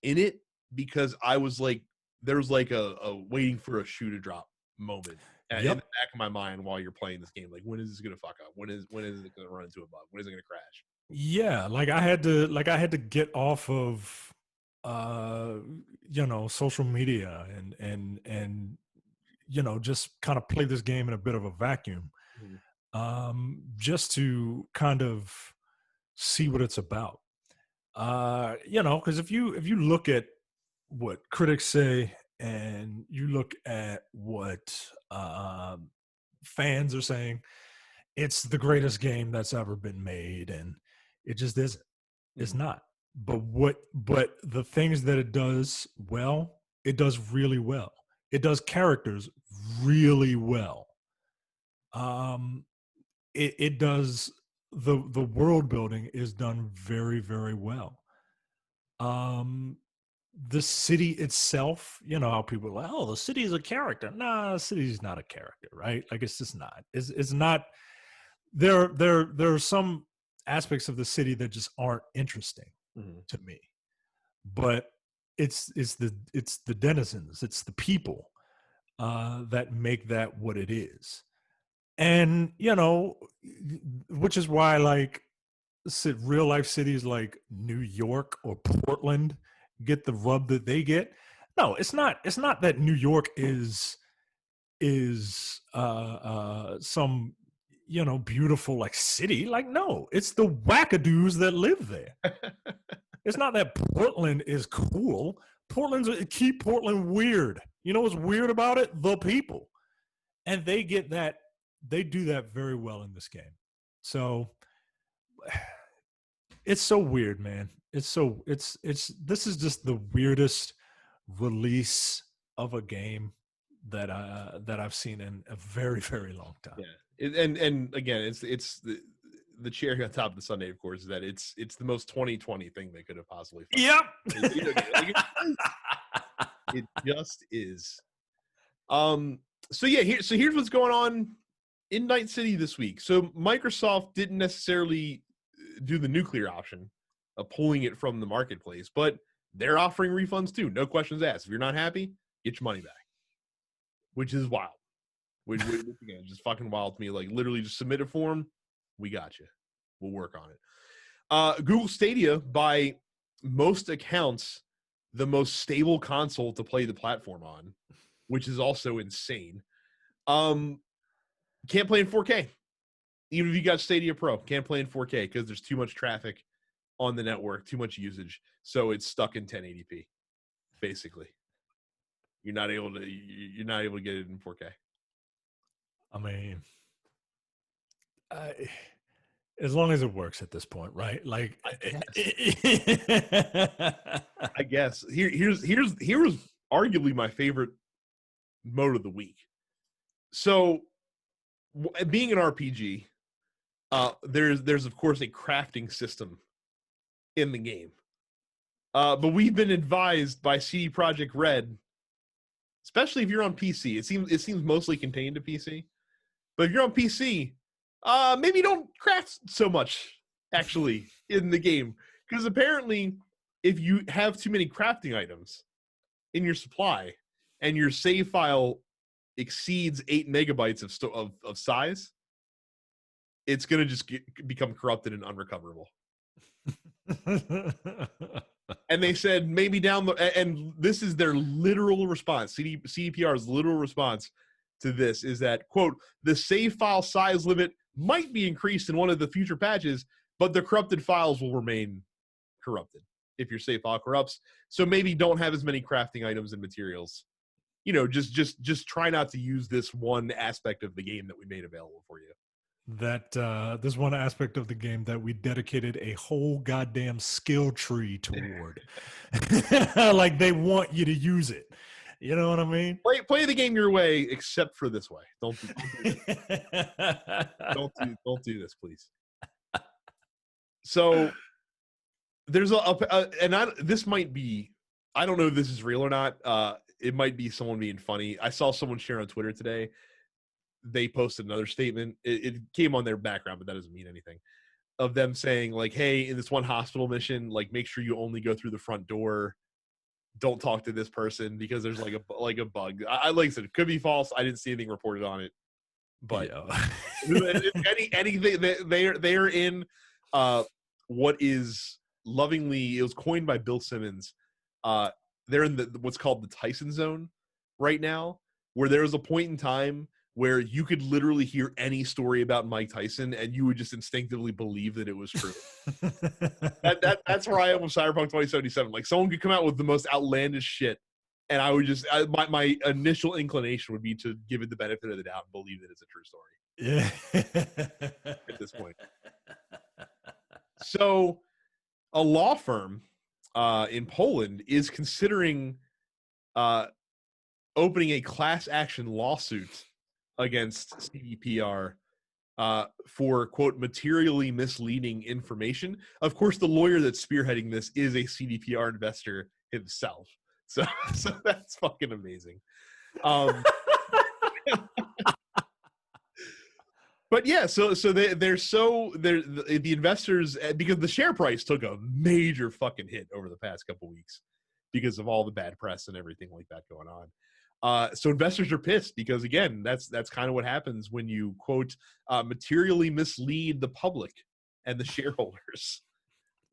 [SPEAKER 1] in it because I was like, there was like a waiting for a shoe to drop moment in the back of my mind while you're playing this game. Like, when is this gonna fuck up? When is it gonna run into a bug? When is it gonna crash?
[SPEAKER 2] Yeah, like I had to get off of social media and just kind of play this game in a bit of a vacuum, just to kind of see what it's about. Because if you look at what critics say and you look at what fans are saying, it's the greatest game that's ever been made, and it just isn't. It's not. But the things that it does well, it does really well. It does characters really well. It does the world building is done very, very well. the city itself, you know how people are like, oh, the city is a character. Nah, the city is not a character, right? Like it's just not. It's not. There are some aspects of the city that just aren't interesting
[SPEAKER 1] Mm-hmm.
[SPEAKER 2] to me, but it's the denizens, it's the people that make that what it is. And you know, which is why like real life cities like New York or Portland get the rub that they get. No, it's not that New York is some, you know, beautiful like city. Like no, it's the wackadoos that live there. It's not that Portland is cool. Keep Portland weird. You know what's weird about it? The people. And they get that, they do that very well in this game. So it's so weird, man. It's this is just the weirdest release of a game that I've seen in a very, very long time.
[SPEAKER 1] Yeah, and again, it's the cherry on top of the sundae, of course, is that it's the most 2020 thing they could have possibly found.
[SPEAKER 2] Yep.
[SPEAKER 1] It just is. So yeah, here's what's going on in Night City this week. So Microsoft didn't necessarily do the nuclear option of pulling it from the marketplace, but they're offering refunds too. No questions asked. If you're not happy, get your money back, which is wild. Which again, just fucking wild to me. Like literally just submit a form. We got you. We'll work on it. Google Stadia, by most accounts, the most stable console to play the platform on, which is also insane. Can't play in 4K. Even if you got Stadia Pro, can't play in 4K because there's too much traffic on the network, too much usage. So it's stuck in 1080p, basically. You're not able to get it in 4K.
[SPEAKER 2] I mean, as long as it works at this point, right? Like,
[SPEAKER 1] I guess here's arguably my favorite mode of the week. So, being an RPG, there's of course a crafting system in the game, but we've been advised by CD Projekt Red, especially if you're on PC. It seems mostly contained to PC, but if you're on PC, maybe don't craft so much actually in the game, because apparently if you have too many crafting items in your supply and your save file exceeds 8 megabytes of size, it's going to just become corrupted and unrecoverable. And they said maybe and this is their literal response. CDPR's literal response to this is that, quote, the save file size limit might be increased in one of the future patches, but the corrupted files will remain corrupted if your save file corrupts. So maybe don't have as many crafting items and materials. You know, just try not to use this one aspect of the game that we made available for you.
[SPEAKER 2] That this one aspect of the game that we dedicated a whole goddamn skill tree toward. Like they want you to use it. You know what I mean?
[SPEAKER 1] Play the game your way, except for this way. Don't do this. don't do this, please. So there's this might be, I don't know if this is real or not. It might be someone being funny. I saw someone share on Twitter today. They posted another statement. It came on their background, but that doesn't mean anything. Of them saying like, "Hey, in this one hospital mission, like make sure you only go through the front door. Don't talk to this person because there's like a bug." I like I said, it could be false. I didn't see anything reported on it, but anything they're in what is lovingly, it was coined by Bill Simmons. They're in what's called the Tyson zone right now, where there was a point in time where you could literally hear any story about Mike Tyson and you would just instinctively believe that it was true. That's where I am with Cyberpunk 2077. Like someone could come out with the most outlandish shit, and I would my initial inclination would be to give it the benefit of the doubt and believe that it's a true story.
[SPEAKER 2] Yeah.
[SPEAKER 1] At this point. So a law firm in Poland is considering opening a class action lawsuit against CDPR for, quote, materially misleading information. Of course, the lawyer that's spearheading this is a CDPR investor himself. So that's fucking amazing. But yeah, so the investors, because the share price took a major fucking hit over the past couple weeks because of all the bad press and everything like that going on. So investors are pissed because, again, that's kind of what happens when you, quote, materially mislead the public and the shareholders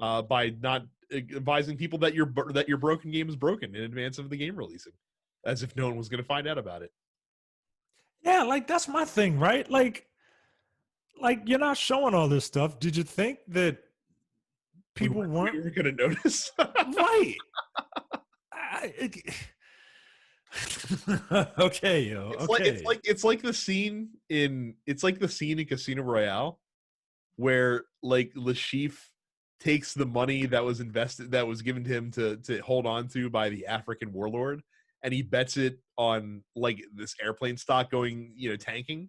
[SPEAKER 1] by not advising people that your broken game is broken in advance of the game releasing, as if no one was going to find out about it.
[SPEAKER 2] Yeah, like that's my thing, right? Like you're not showing all this stuff. Did you think that people weren't
[SPEAKER 1] we were going to notice?
[SPEAKER 2] right? Okay, yo.
[SPEAKER 1] It's like the scene in Casino Royale where like Lashif takes the money that was given to him to hold on to by the African warlord, and he bets it on like this airplane stock going, tanking,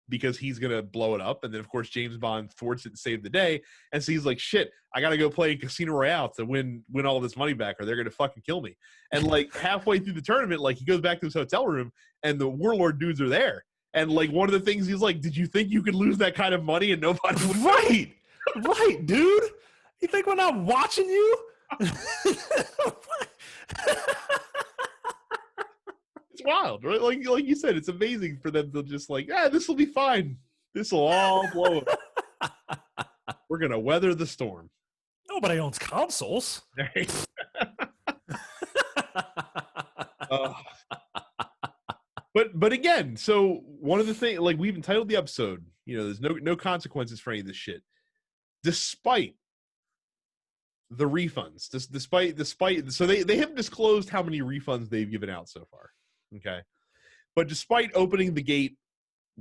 [SPEAKER 1] because he's gonna blow it up. And then of course James Bond thwarts it and save the day, and so he's like, shit, I gotta go play Casino Royale to win all this money back, or they're gonna fucking kill me. And like halfway through the tournament, like he goes back to his hotel room and the warlord dudes are there, and like one of the things he's like, did you think you could lose that kind of money and nobody would?
[SPEAKER 2] Right, dude. You think we're not watching you?
[SPEAKER 1] It's wild, right? Like you said, it's amazing for them to just like, this will be fine. This will all blow up. We're gonna weather the storm.
[SPEAKER 2] Nobody owns consoles.
[SPEAKER 1] But again, so one of the things, like, we've entitled the episode, there's no consequences for any of this shit, despite the refunds. Despite so they haven't disclosed how many refunds they've given out so far. Okay. But despite opening the gate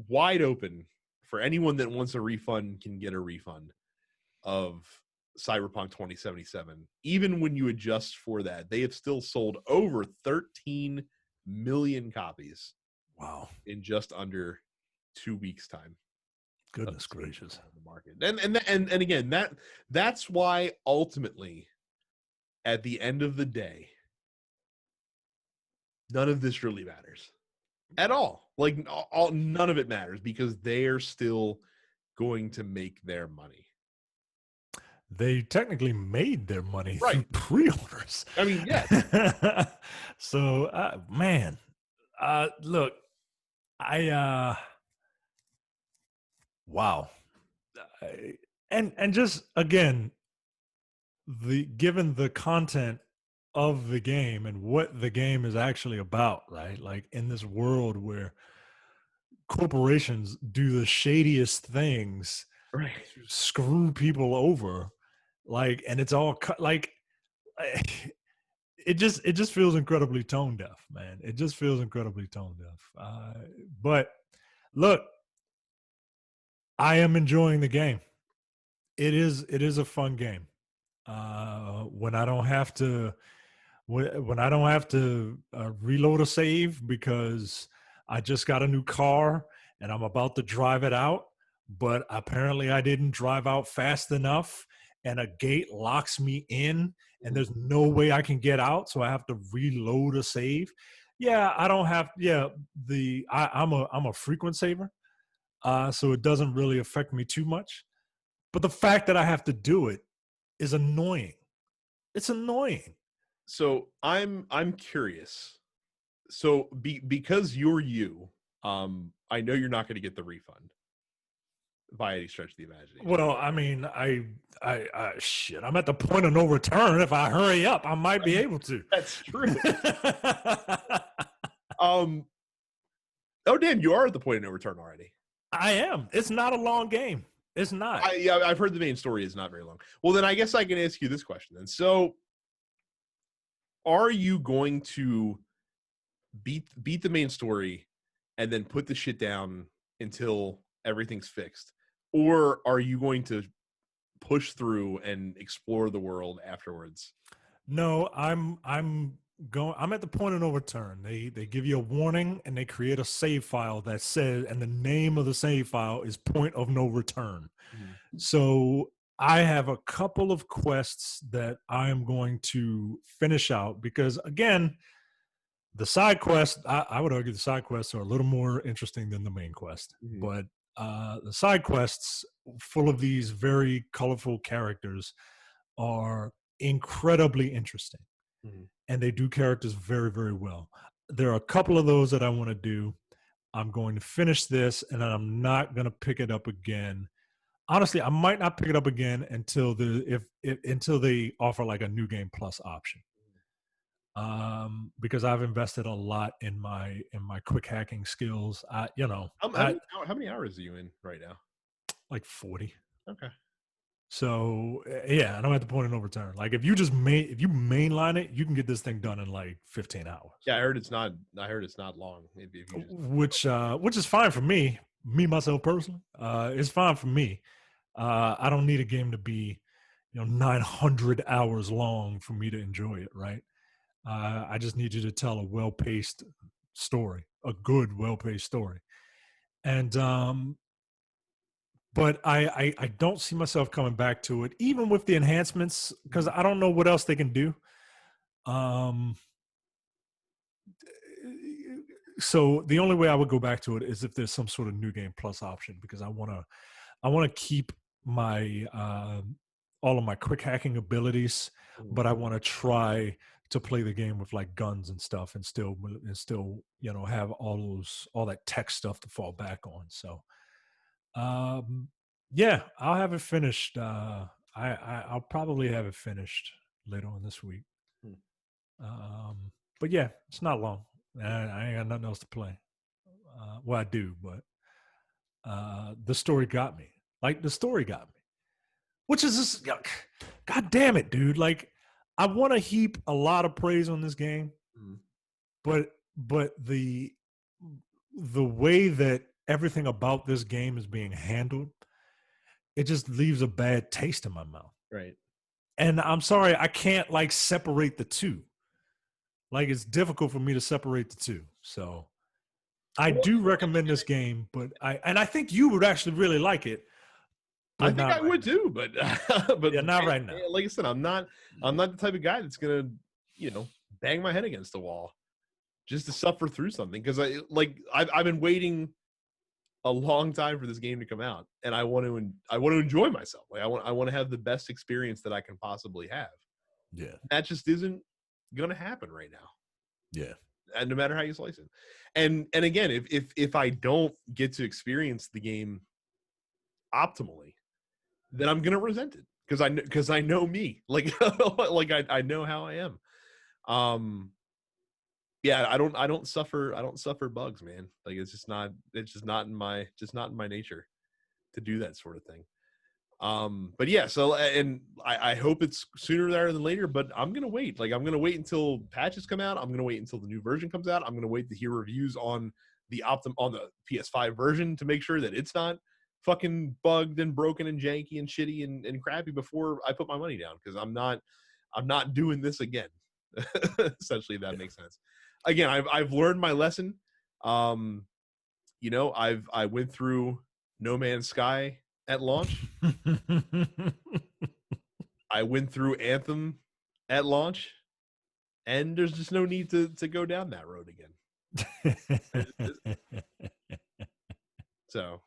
[SPEAKER 1] wide open for anyone that wants a refund can get a refund of Cyberpunk 2077, even when you adjust for that, they have still sold over 13 million copies.
[SPEAKER 2] Wow.
[SPEAKER 1] In just under 2 weeks' time.
[SPEAKER 2] Goodness gracious.
[SPEAKER 1] The market. And again, that's why ultimately at the end of the day, none of this really matters at all. Like none of it matters, because they're still going to make their money.
[SPEAKER 2] They technically made their money
[SPEAKER 1] through
[SPEAKER 2] pre-orders.
[SPEAKER 1] I mean, yeah.
[SPEAKER 2] So, man, look, wow. And just again, given the content of the game and what the game is actually about, right? Like in this world where corporations do the shadiest things,
[SPEAKER 1] right,
[SPEAKER 2] to screw people over, like, and it's all like it just feels incredibly tone deaf, man. It just feels incredibly tone deaf. But look, I am enjoying the game. It is a fun game. When I don't have to reload a save because I just got a new car and I'm about to drive it out, but apparently I didn't drive out fast enough and a gate locks me in and there's no way I can get out, so I have to reload a save. Yeah, I don't have. Yeah, I'm a frequent saver, so it doesn't really affect me too much. But the fact that I have to do it is annoying. It's annoying.
[SPEAKER 1] So I'm curious. So because you're you, I know you're not going to get the refund by any stretch of the imagination.
[SPEAKER 2] Well, I mean, shit, I'm at the point of no return. If I hurry up, I might be able to.
[SPEAKER 1] That's true. Oh damn, you are at the point of no return already.
[SPEAKER 2] I am. It's not a long game. It's not.
[SPEAKER 1] I've heard the main story is not very long. Well, then I guess I can ask you this question then. So, are you going to beat the main story and then put the shit down until everything's fixed, or are you going to push through and explore the world afterwards?
[SPEAKER 2] No, I'm at the point of no return. They give you a warning and they create a save file that says, and the name of the save file is point of no return. Mm-hmm. So I have a couple of quests that I am going to finish out because, again, the side quests, I would argue the side quests are a little more interesting than the main quest.
[SPEAKER 1] Mhm.
[SPEAKER 2] But the side quests, full of these very colorful characters, are incredibly interesting.
[SPEAKER 1] Mhm.
[SPEAKER 2] And they do characters very, very well. There are a couple of those that I want to do. I'm going to finish this and then I'm not going to pick it up again. Honestly, I might not pick it up again until until they offer like a new game plus option. Because I've invested a lot in my quick hacking skills. I
[SPEAKER 1] How many hours are you in right now?
[SPEAKER 2] like 40.
[SPEAKER 1] Okay.
[SPEAKER 2] So yeah, and I'm at the point of no return. Like if you mainline it, you can get this thing done in like 15 hours.
[SPEAKER 1] Yeah, I heard it's not. I heard it's not long. Maybe if you just.
[SPEAKER 2] Which is fine for me myself personally. It's fine for me. I don't need a game to be 900 hours long for me to enjoy it, right? I just need you to tell a well-paced story, a good well-paced story. And but I don't see myself coming back to it even with the enhancements because I don't know what else they can do. um so the only way I would go back to it is if there's some sort of new game plus option, because I want to keep my all of my quick hacking abilities,
[SPEAKER 1] Mhm.
[SPEAKER 2] but I want to try to play the game with like guns and stuff, and still have all that tech stuff to fall back on. So um, yeah, I'll have it finished. I'll probably have it finished later on this week.
[SPEAKER 1] Hmm.
[SPEAKER 2] Um, but yeah, it's not long. I ain't got nothing else to play. Well, I do, but the story got me. Like the story got me, which is just, god damn it, dude. Like I want to heap a lot of praise on this game,
[SPEAKER 1] Mhm.
[SPEAKER 2] but the way that everything about this game is being handled, it just leaves a bad taste in my mouth.
[SPEAKER 1] Right.
[SPEAKER 2] And I'm sorry, I can't like separate the two. Like it's difficult for me to separate the two. So I
[SPEAKER 1] Well,
[SPEAKER 2] do recommend this game, but I think you would actually really like it,
[SPEAKER 1] I
[SPEAKER 2] but
[SPEAKER 1] think
[SPEAKER 2] not
[SPEAKER 1] I
[SPEAKER 2] right
[SPEAKER 1] would
[SPEAKER 2] now.
[SPEAKER 1] too, but but
[SPEAKER 2] Yeah, not right now.
[SPEAKER 1] like I said, I'm not the type of guy that's gonna you know bang my head against the wall just to suffer through something because I've been waiting a long time for this game to come out, and I want to enjoy myself. Like I want to have the best experience that I can possibly have.
[SPEAKER 2] Yeah,
[SPEAKER 1] That just isn't gonna happen right now,
[SPEAKER 2] yeah,
[SPEAKER 1] and no matter how you slice it. And again, if I don't get to experience the game optimally, then I'm gonna resent it because I know me, like like I know how I am. Um, yeah, I don't suffer bugs, man. Like it's just not in my nature to do that sort of thing. But yeah, so and I hope it's sooner rather than later, but I'm gonna wait. Like I'm gonna wait until patches come out. I'm gonna wait until the new version comes out. I'm gonna wait to hear reviews on on the PS5 version to make sure that it's not fucking bugged and broken and janky and shitty and crappy before I put my money down because I'm not doing this again. Essentially, if that
[SPEAKER 2] yeah.
[SPEAKER 1] makes sense. Again, I've learned my lesson. Um, I went through No Man's Sky at launch. I went through Anthem at launch, and there's just no need to go down that road again. So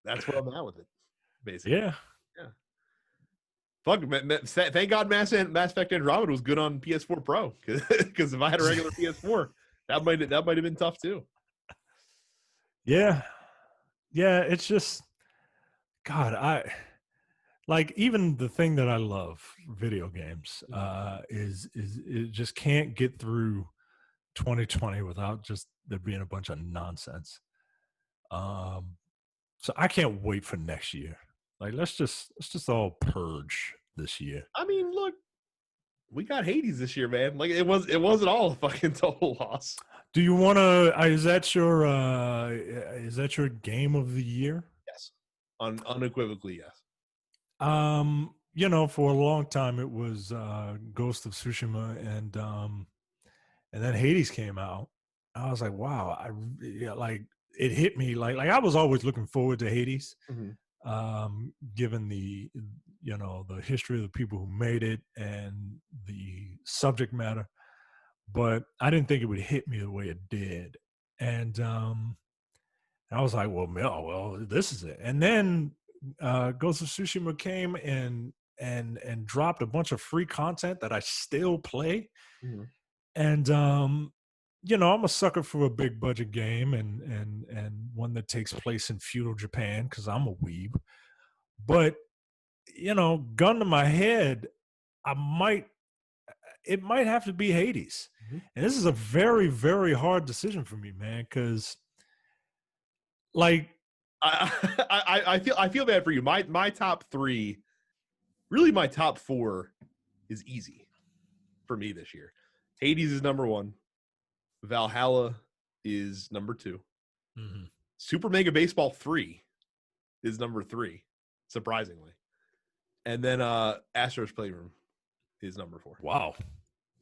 [SPEAKER 1] that's where I'm at with it, basically.
[SPEAKER 2] Yeah.
[SPEAKER 1] Yeah. Fuck, thank God Mass Effect Andromeda was good on PS4 Pro because if I had a regular PS4, that might have been tough too.
[SPEAKER 2] Yeah. Yeah. It's just, God, I like even the thing that I love, video games, is it just can't get through 2020 without just there being a bunch of nonsense. Um, so I can't wait for next year. Like let's just all purge this year.
[SPEAKER 1] I mean, look, we got Hades this year, man. Like it wasn't all a fucking total loss.
[SPEAKER 2] Do you want to? Is that your game of the year?
[SPEAKER 1] Yes, unequivocally yes.
[SPEAKER 2] For a long time it was Ghost of Tsushima, and then Hades came out. I was like, wow, yeah, like it hit me like I was always looking forward to Hades.
[SPEAKER 1] Mhm.
[SPEAKER 2] given the the history of the people who made it and the subject matter. But I didn't think it would hit me the way it did, and I was like, well, no, well, this is it. And then Ghost of Tsushima came and dropped a bunch of free content that I still play.
[SPEAKER 1] Mhm.
[SPEAKER 2] And I'm a sucker for a big budget game and one that takes place in feudal Japan because I'm a weeb. But gun to my head, I might it might have to be Hades.
[SPEAKER 1] Mhm.
[SPEAKER 2] And this is a very, very hard decision for me, man, because like
[SPEAKER 1] I feel bad for you. My top three, really my top four, is easy for me this year. Hades is number one. Valhalla is number two.
[SPEAKER 2] mhm.
[SPEAKER 1] Super Mega Baseball 3 is number three, surprisingly. And then Astro's Playroom is number four.
[SPEAKER 2] Wow,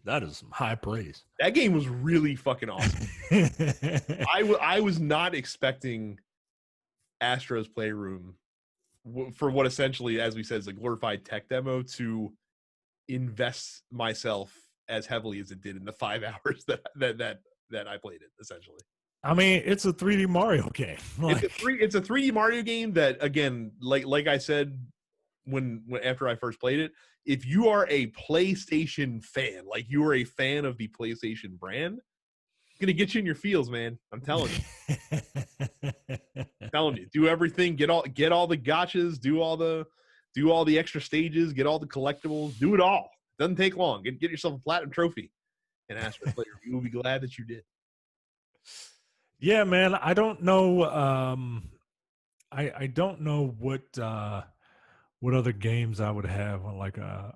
[SPEAKER 2] that is some high praise.
[SPEAKER 1] That game was really fucking awesome. I was not expecting Astro's Playroom for what essentially, as we said, is a glorified tech demo to invest myself as heavily as it did in the 5 hours that I played it, essentially.
[SPEAKER 2] I mean, it's a 3D Mario game.
[SPEAKER 1] It's a 3D Mario game that, again, like I said when after I first played it, if you are a PlayStation fan, like you are a fan of the PlayStation brand, it's gonna get you in your feels, man. I'm telling you. Do everything, get all the gotchas, do all the extra stages, get all the collectibles, do it all. Doesn't take long. Get yourself a platinum trophy and ask for a player. You will be glad that you did.
[SPEAKER 2] Yeah, man. I don't know. I don't know what other games I would have on like a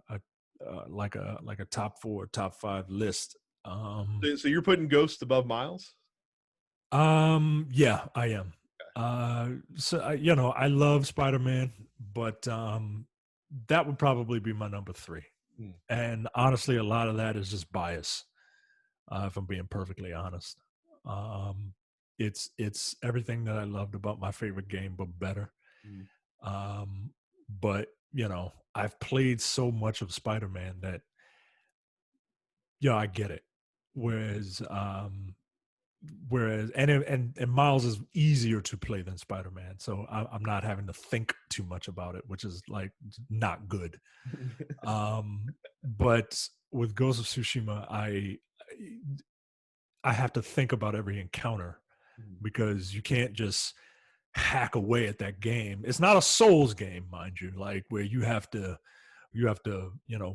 [SPEAKER 2] top 4, top 5 list.
[SPEAKER 1] So you're putting Ghost above Miles?
[SPEAKER 2] Yeah, I am. So I love Spider-Man, but that would probably be my number 3.
[SPEAKER 1] Hmm.
[SPEAKER 2] And honestly, a lot of that is just bias. If I'm being perfectly honest, it's everything that I loved about my favorite game, but better.
[SPEAKER 1] Hmm.
[SPEAKER 2] Um, but I've played so much of Spider-Man that I get it. Whereas and Miles is easier to play than Spider-Man, so I'm not having to think too much about it, which is like not good. But with Ghost of Tsushima, I have to think about every encounter because you can't just hack away at that game. It's not a Souls game, mind you, like where you have to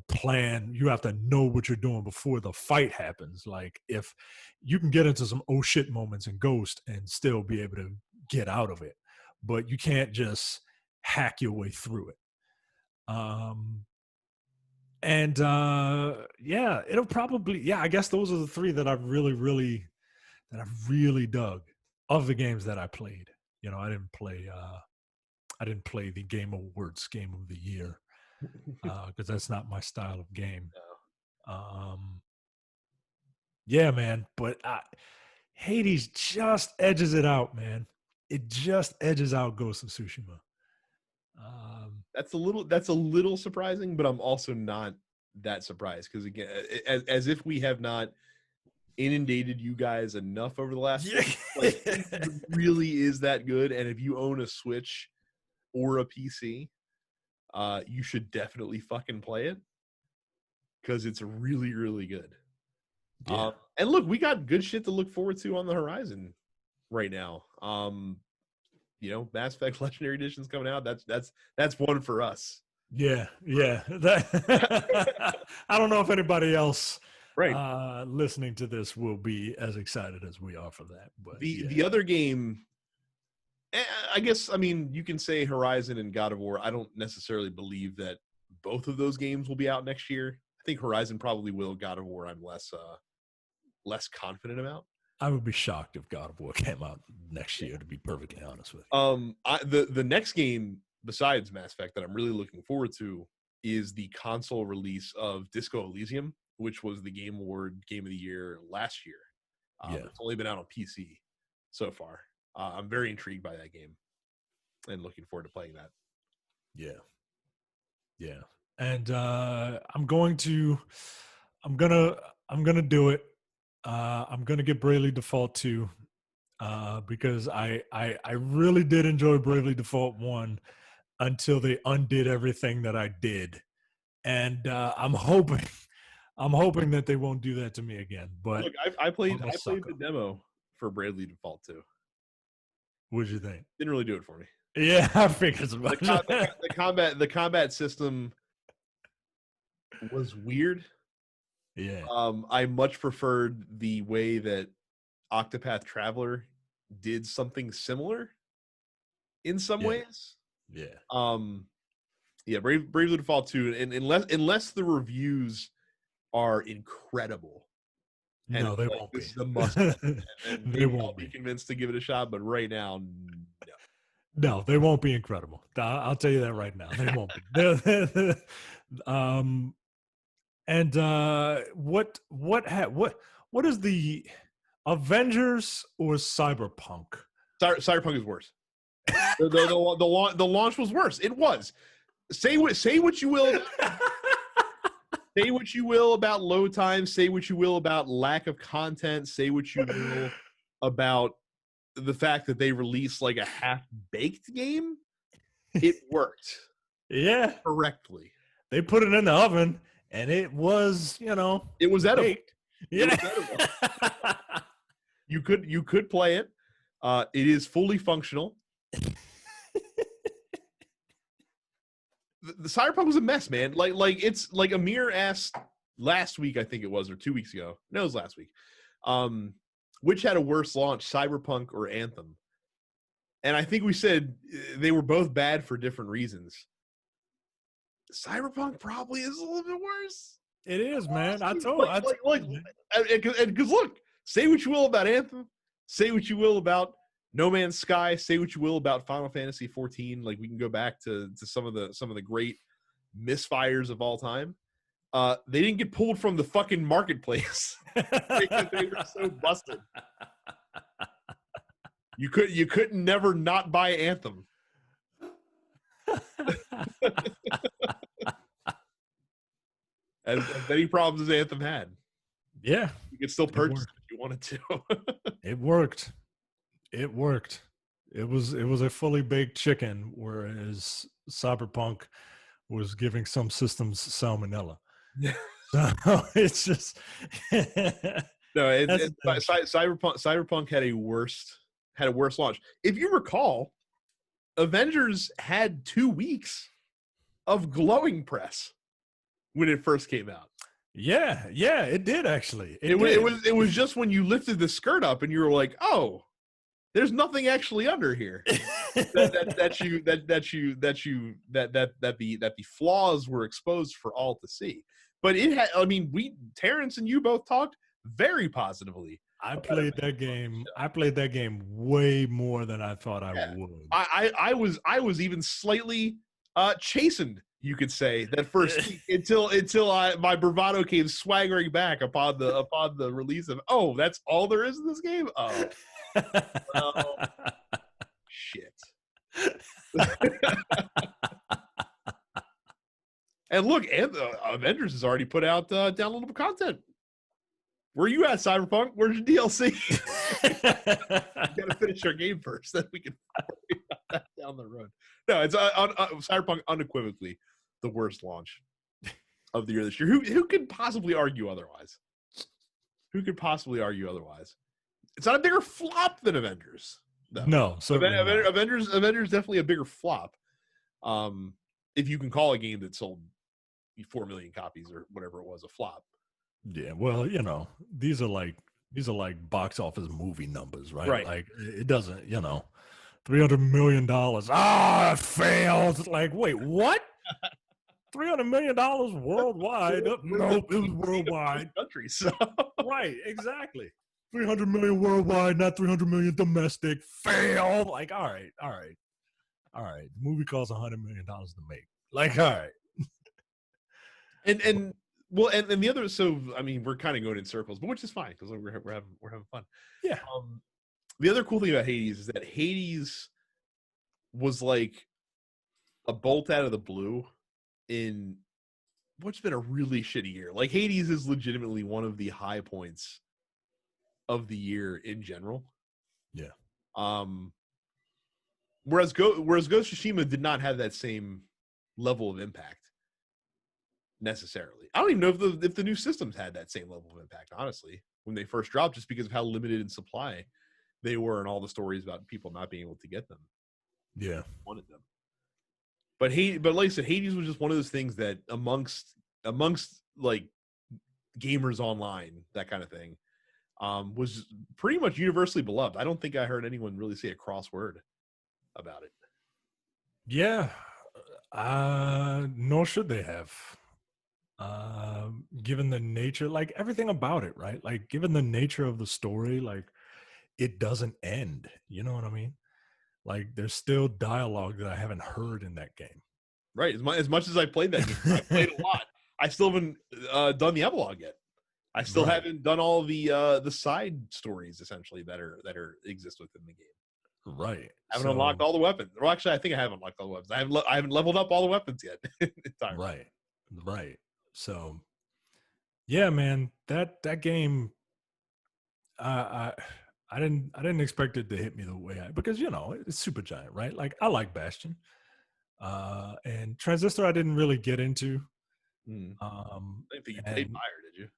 [SPEAKER 2] plan, you have to know what you're doing before the fight happens. Like if you can get into some oh shit moments in Ghost and still be able to get out of it, but you can't just hack your way through it. And yeah, it'll probably, yeah, I guess those are the 3 that I've really dug of the games that I played. I didn't play the Game Awards Game of the Year because that's not my style of game. Yeah, man, but Hades just edges it out, man. It just edges out Ghost of Tsushima.
[SPEAKER 1] That's a little surprising, but I'm also not that surprised because, again, as if we have not inundated you guys enough over the last week. Like, it really is that good. And if you own a Switch or a PC, you should definitely fucking play it because it's really, really good.
[SPEAKER 2] Yeah.
[SPEAKER 1] And look, we got good shit to look forward to on the horizon right now. Mass Effect Legendary Edition's coming out. That's one for us.
[SPEAKER 2] Yeah. I don't know if anybody else
[SPEAKER 1] Right.
[SPEAKER 2] listening to this will be as excited as we are for that. But
[SPEAKER 1] the other game, I guess, I mean, you can say Horizon and God of War. I don't necessarily believe that both of those games will be out next year. I think Horizon probably will. God of War, I'm less confident about.
[SPEAKER 2] I would be shocked if God of War came out next year, to be perfectly honest with
[SPEAKER 1] you. The next game besides Mass Effect that I'm really looking forward to is the console release of Disco Elysium, which was the Game Award Game of the Year last year. It's only been out on PC so far. I'm very intrigued by that game. and looking forward to playing that.
[SPEAKER 2] Yeah. Yeah. And I'm gonna do it. I'm gonna get Bravely Default 2 because I really did enjoy Bravely Default 1 until they undid everything that I did. And I'm hoping that they won't do that to me again. But
[SPEAKER 1] Look, I played
[SPEAKER 2] I'm a
[SPEAKER 1] the
[SPEAKER 2] sucker.
[SPEAKER 1] demo for Bravely Default 2.
[SPEAKER 2] What'd you think?
[SPEAKER 1] Didn't really do it for me.
[SPEAKER 2] Yeah, I figured as much.
[SPEAKER 1] The combat system was weird.
[SPEAKER 2] Yeah.
[SPEAKER 1] I much preferred the way that Octopath Traveler did something similar in some
[SPEAKER 2] Yeah.
[SPEAKER 1] ways.
[SPEAKER 2] Yeah.
[SPEAKER 1] Yeah, Bravely Default 2, and unless the reviews are incredible, and
[SPEAKER 2] No, they
[SPEAKER 1] like,
[SPEAKER 2] won't
[SPEAKER 1] this
[SPEAKER 2] be.
[SPEAKER 1] is the must, and
[SPEAKER 2] They
[SPEAKER 1] maybe I'll
[SPEAKER 2] won't
[SPEAKER 1] be
[SPEAKER 2] be.
[SPEAKER 1] convinced to give it a shot. But right now, no.
[SPEAKER 2] No, they won't be incredible. I'll tell you that right now. They won't be. um, and what is the Avengers or Cyberpunk?
[SPEAKER 1] Cyberpunk is worse. The launch was worse. It was. Say what you will. Say what you will about load time. Say what you will about lack of content. Say what you will about the fact that they released like a half-baked game. It worked.
[SPEAKER 2] Yeah,
[SPEAKER 1] Correctly.
[SPEAKER 2] they put it in the oven, and it was,
[SPEAKER 1] It was edible.
[SPEAKER 2] baked. Yeah,
[SPEAKER 1] It was edible. You could play it. It is fully functional. The Cyberpunk was a mess, man. Like it's like Amir asked last week, I think it was, or 2 weeks ago. No, it was last week. Which had a worse launch, Cyberpunk or Anthem? And I think we said they were both bad for different reasons. Cyberpunk probably is a little bit worse.
[SPEAKER 2] it is, man. I told
[SPEAKER 1] because look, say what you will about Anthem, say what you will about No Man's Sky, say what you will about Final Fantasy 14. Like, we can go back to some of the great misfires of all time. They didn't get pulled from the fucking marketplace because they were so busted. You couldn't never not buy Anthem. As many problems as Anthem had.
[SPEAKER 2] Yeah,
[SPEAKER 1] you could still purchase it if you wanted to.
[SPEAKER 2] it worked. It worked. It was a fully baked chicken, whereas Cyberpunk was giving some systems salmonella. So it's just
[SPEAKER 1] no. Cyberpunk had a worse launch. If you recall, Avengers had 2 weeks of glowing press when it first came out.
[SPEAKER 2] Yeah, it did actually.
[SPEAKER 1] It was just when you lifted the skirt up and you were like, oh, there's nothing actually under here. that the flaws were exposed for all to see. But it had, I mean, Terrence and you both talked very positively.
[SPEAKER 2] I played that game. I played that game way more than I thought I would.
[SPEAKER 1] I was even slightly chastened, you could say, that first week until my bravado came swaggering back upon the release of, oh, that's all there is in this game. Oh, shit. And look, Avengers has already put out downloadable content. Where are you at, Cyberpunk? Where's your DLC? You got to finish our game first, then we can worry about that down the road. No, it's Cyberpunk unequivocally the worst launch of the year this year. Who could possibly argue otherwise? Who could possibly argue otherwise? It's not a bigger flop than Avengers, though.
[SPEAKER 2] No,
[SPEAKER 1] Avengers definitely a bigger flop. If you can call a game that sold 4 million copies or whatever it was a flop.
[SPEAKER 2] Yeah, well, these are like box office movie numbers, right?
[SPEAKER 1] Right.
[SPEAKER 2] Like, it doesn't, $300 million. It failed. Like, wait, what? $300 million worldwide? Nope, it was worldwide.
[SPEAKER 1] Countries. So.
[SPEAKER 2] Right, exactly. 300 million worldwide, not 300 million domestic. Fail. Like, all right. The movie costs $100 million to make. Like, all right.
[SPEAKER 1] And the other, so I mean, we're kind of going in circles, but which is fine because we're having fun.
[SPEAKER 2] Yeah.
[SPEAKER 1] The other cool thing about Hades is that Hades was like a bolt out of the blue in what's been a really shitty year. Like Hades is legitimately one of the high points of the year in general.
[SPEAKER 2] Yeah.
[SPEAKER 1] Whereas Ghost of Tsushima did not have that same level of impact necessarily. I don't even know if the new systems had that same level of impact, honestly, when they first dropped, just because of how limited in supply they were and all the stories about people not being able to get them.
[SPEAKER 2] Yeah.
[SPEAKER 1] Wanted them. But like I said, Hades was just one of those things that amongst like gamers online, that kind of thing, was pretty much universally beloved. I don't think I heard anyone really say a cross word about it.
[SPEAKER 2] Yeah. Nor should they have. Given the nature, like everything about it, right? Like given the nature of the story, like it doesn't end. You know what I mean? Like there's still dialogue that I haven't heard in that game.
[SPEAKER 1] Right. As much as I played that game, I played a lot. I still haven't done the epilogue yet. I still haven't done all the side stories essentially that exist within the game.
[SPEAKER 2] Right.
[SPEAKER 1] I haven't unlocked all the weapons. Well, actually, I think I have unlocked all the weapons. I haven't leveled up all the weapons yet.
[SPEAKER 2] Right. So, yeah, man, that game, I didn't expect it to hit me the way because it's Supergiant, right? Like I like Bastion, and Transistor I didn't really get into.
[SPEAKER 1] I didn't think you played Pyre, did you?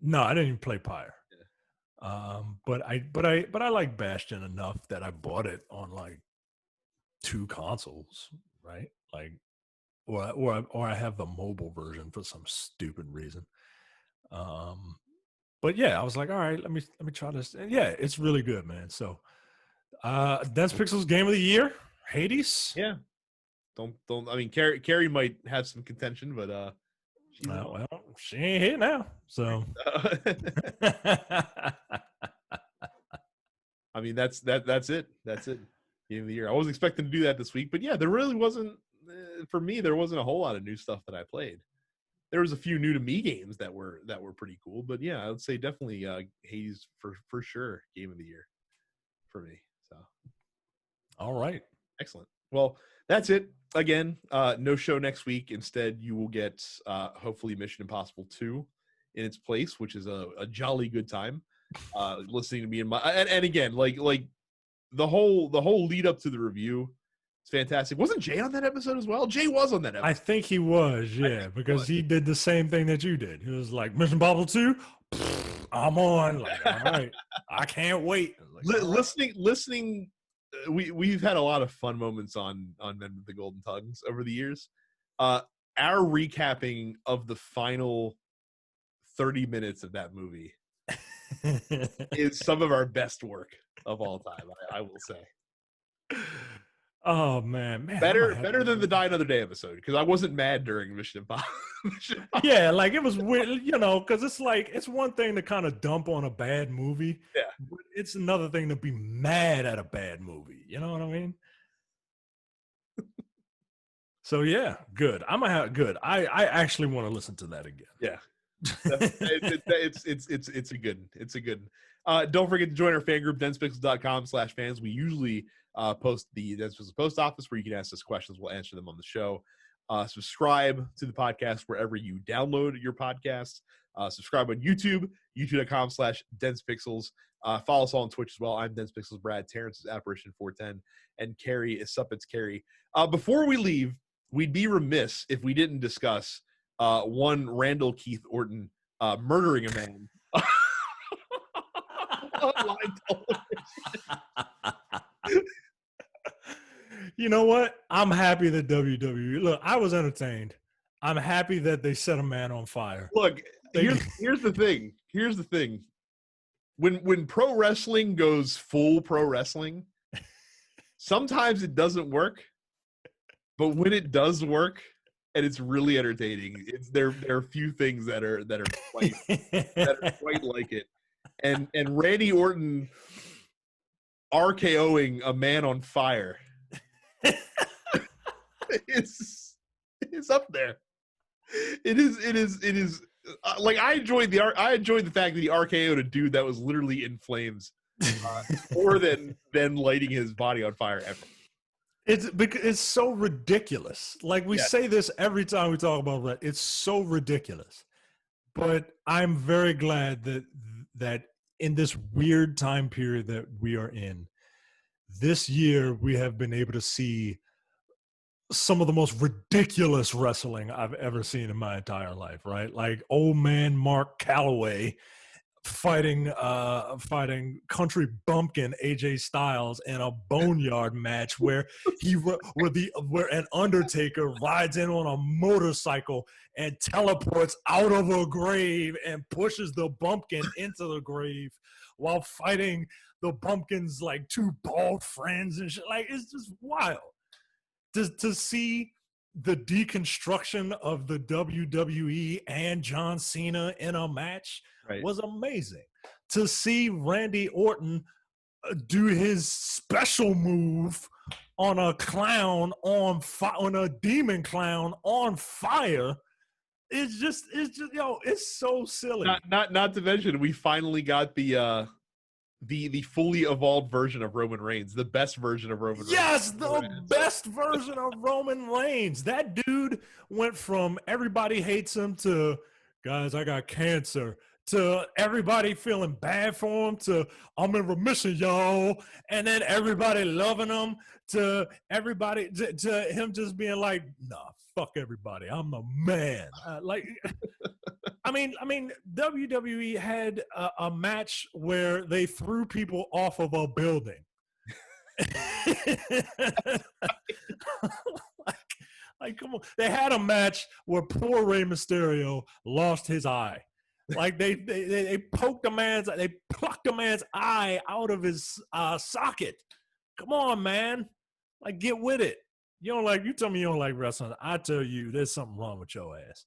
[SPEAKER 2] No, I didn't even play Pyre. Yeah. But I like Bastion enough that I bought it on like 2 consoles, right? Like, or I have the mobile version for some stupid reason. But yeah, I was like, all right, let me try this. And yeah, it's really good, man. So, Dense Pixels Game of the Year, Hades.
[SPEAKER 1] Yeah. Don't. I mean, Carrie might have some contention, but
[SPEAKER 2] well, she ain't here now. So,
[SPEAKER 1] I mean, that's it. That's it. Game of the Year. I wasn't expecting to do that this week, but yeah, there really wasn't. For me, there wasn't a whole lot of new stuff that I played. There was a few new to me games that were pretty cool, but yeah, I would say definitely Hades for sure Game of the Year for me. So,
[SPEAKER 2] all right,
[SPEAKER 1] excellent. Well, that's it. Again, no show next week. Instead, you will get hopefully Mission Impossible 2 in its place, which is a jolly good time. Listening to me and again, like the whole lead up to the review. It's fantastic. Wasn't Jay on that episode as well? Jay was on that episode.
[SPEAKER 2] I think he was, yeah, because he did the same thing that you did. He was like, Mission Impossible 2, I'm on. Like, all right, I can't wait. Like,
[SPEAKER 1] listening. We've had a lot of fun moments on Men with the Golden Tongues over the years. Our recapping of the final 30 minutes of that movie is some of our best work of all time. I will say.
[SPEAKER 2] Oh man,
[SPEAKER 1] better than the Die Another Day episode, because I wasn't mad during Mission Impossible.
[SPEAKER 2] Yeah, like it was weird, because it's like it's one thing to kind of dump on a bad movie.
[SPEAKER 1] Yeah,
[SPEAKER 2] but it's another thing to be mad at a bad movie. You know what I mean? So yeah, good. I'm gonna have good. I actually want to listen to that again.
[SPEAKER 1] Yeah, it's a good. Don't forget to join our fan group, densepixels.com/fans. We usually post the Dense Pixels post office where you can ask us questions. We'll answer them on the show. Subscribe to the podcast wherever you download your podcasts. Subscribe on YouTube, youtube.com/densepixels. Follow us all on Twitch as well. I'm Dense Pixels Brad. Terrence is Apparition 410, and Carrie is Suppets Carrie. Before we leave, we'd be remiss if we didn't discuss one Randall Keith Orton murdering a man.
[SPEAKER 2] You know what? I'm happy that WWE. Look, I was entertained. I'm happy that they set a man on fire.
[SPEAKER 1] Look, here's the thing. Here's the thing. When pro wrestling goes full pro wrestling, sometimes it doesn't work. But when it does work, and it's really entertaining, there are a few things that are quite like it. And Randy Orton RKOing a man on fire is up there. It is like I enjoyed the fact that he RKO'd a dude that was literally in flames more than lighting his body on fire ever.
[SPEAKER 2] It's so ridiculous. Like we
[SPEAKER 1] Yeah.
[SPEAKER 2] say this every time we talk about that. It's so ridiculous. But I'm very glad that in this weird time period that we are in, this year we have been able to see some of the most ridiculous wrestling I've ever seen in my entire life, right? Like old man Mark Calloway fighting country bumpkin AJ Styles in a boneyard match where where an Undertaker rides in on a motorcycle and teleports out of a grave and pushes the bumpkin into the grave while fighting the bumpkin's like two bald friends and shit. Like, it's just wild to see the deconstruction of the WWE and John Cena in a match.
[SPEAKER 1] Right.
[SPEAKER 2] Was amazing. To see Randy Orton do his special move on a clown on a demon clown on fire. It's just it's so silly.
[SPEAKER 1] Not to mention, we finally got the fully evolved version of Roman Reigns, the best version of Roman Reigns.
[SPEAKER 2] Yes, the best version of Roman Reigns. That dude went from everybody hates him to, guys, I got cancer, to everybody feeling bad for him, to I'm in remission, y'all, and then everybody loving him, to everybody to him just being like, nah, fuck everybody, I'm the man. I mean, WWE had a match where they threw people off of a building. like, come on. They had a match where poor Rey Mysterio lost his eye. Like they plucked a man's eye out of his socket. Come on, man. Like, get with it. You tell me you don't like wrestling. I tell you, there's something wrong with your ass.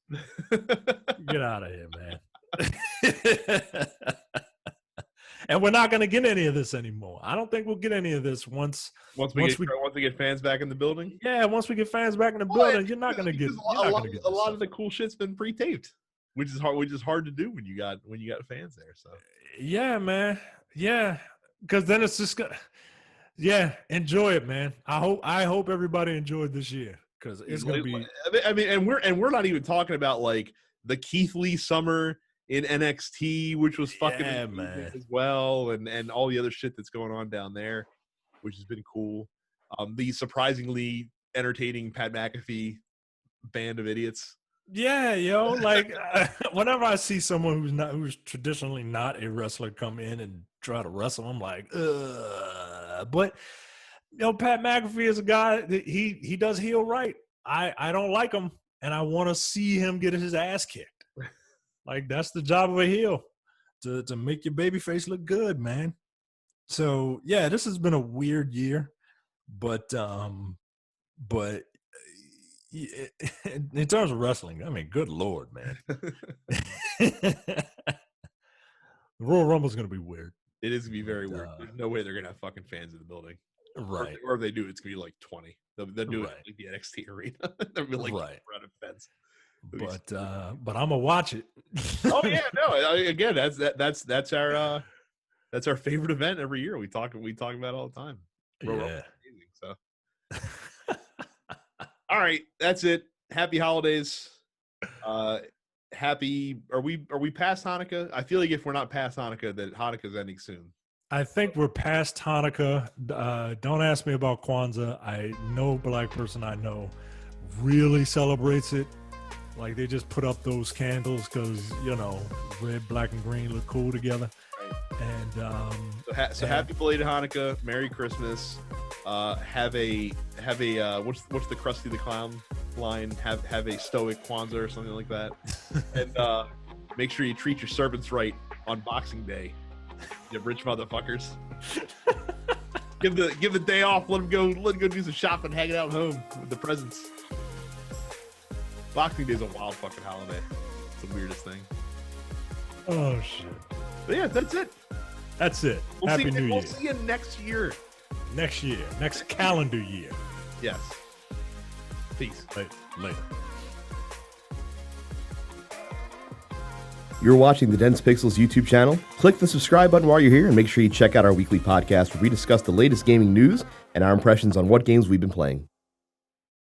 [SPEAKER 2] Get out of here, man. And we're not going to get any of this anymore. I don't think we'll get any of this once we
[SPEAKER 1] get fans back in the building.
[SPEAKER 2] Yeah, once we get fans back in the building, you're not going to get
[SPEAKER 1] a lot of the cool shit's been pre-taped, which is hard to do when you got fans there. So
[SPEAKER 2] yeah, man, yeah, because then it's just yeah, enjoy it, man. I hope everybody enjoyed this year, because it's gonna be.
[SPEAKER 1] I mean, and we're not even talking about like the Keith Lee summer in NXT, which was fucking
[SPEAKER 2] man
[SPEAKER 1] as well, and all the other shit that's going on down there, which has been cool. The surprisingly entertaining Pat McAfee band of idiots.
[SPEAKER 2] Yeah, yo, like whenever I see someone who's traditionally not a wrestler come in and try to wrestle, I'm like, ugh. But Pat McAfee is a guy that he does heel right. I don't like him, and I want to see him get his ass kicked. Like, that's the job of a heel, to make your baby face look good, man. So yeah, this has been a weird year, but in terms of wrestling, I mean, good Lord, man. The Royal Rumble is going to be weird.
[SPEAKER 1] It is going to be very weird. There's no way they're going to have fucking fans in the building.
[SPEAKER 2] Right.
[SPEAKER 1] Or if they do, it's going to be like 20. They'll do it like the NXT arena. They'll be like around a fence.
[SPEAKER 2] But I'm gonna watch it.
[SPEAKER 1] Oh yeah, no. Again, that's our favorite event every year. We talk about it all the time.
[SPEAKER 2] Yeah.
[SPEAKER 1] So. All right, that's it. Happy holidays. Happy. Are we past Hanukkah? I feel like if we're not past Hanukkah, that Hanukkah's ending soon.
[SPEAKER 2] I think we're past Hanukkah. Don't ask me about Kwanzaa. I know a black person I know really celebrates it. Like, they just put up those candles because, red, black, and green look cool together. Right. And
[SPEAKER 1] so happy belated Hanukkah, Merry Christmas. Have a what's the Krusty the Clown line? Have a stoic Kwanzaa or something like that. And make sure you treat your servants right on Boxing Day. You rich motherfuckers. give the day off. Let them go do some shopping, hanging out home with the presents. Boxing Day is a wild fucking holiday. It's the weirdest thing.
[SPEAKER 2] Oh shit.
[SPEAKER 1] But yeah, that's it.
[SPEAKER 2] That's it. Happy New Year.
[SPEAKER 1] We'll see you next year.
[SPEAKER 2] Next calendar year.
[SPEAKER 1] Yes. Peace.
[SPEAKER 2] Later.
[SPEAKER 3] You're watching the Dense Pixels YouTube channel. Click the subscribe button while you're here and make sure you check out our weekly podcast where we discuss the latest gaming news and our impressions on what games we've been playing.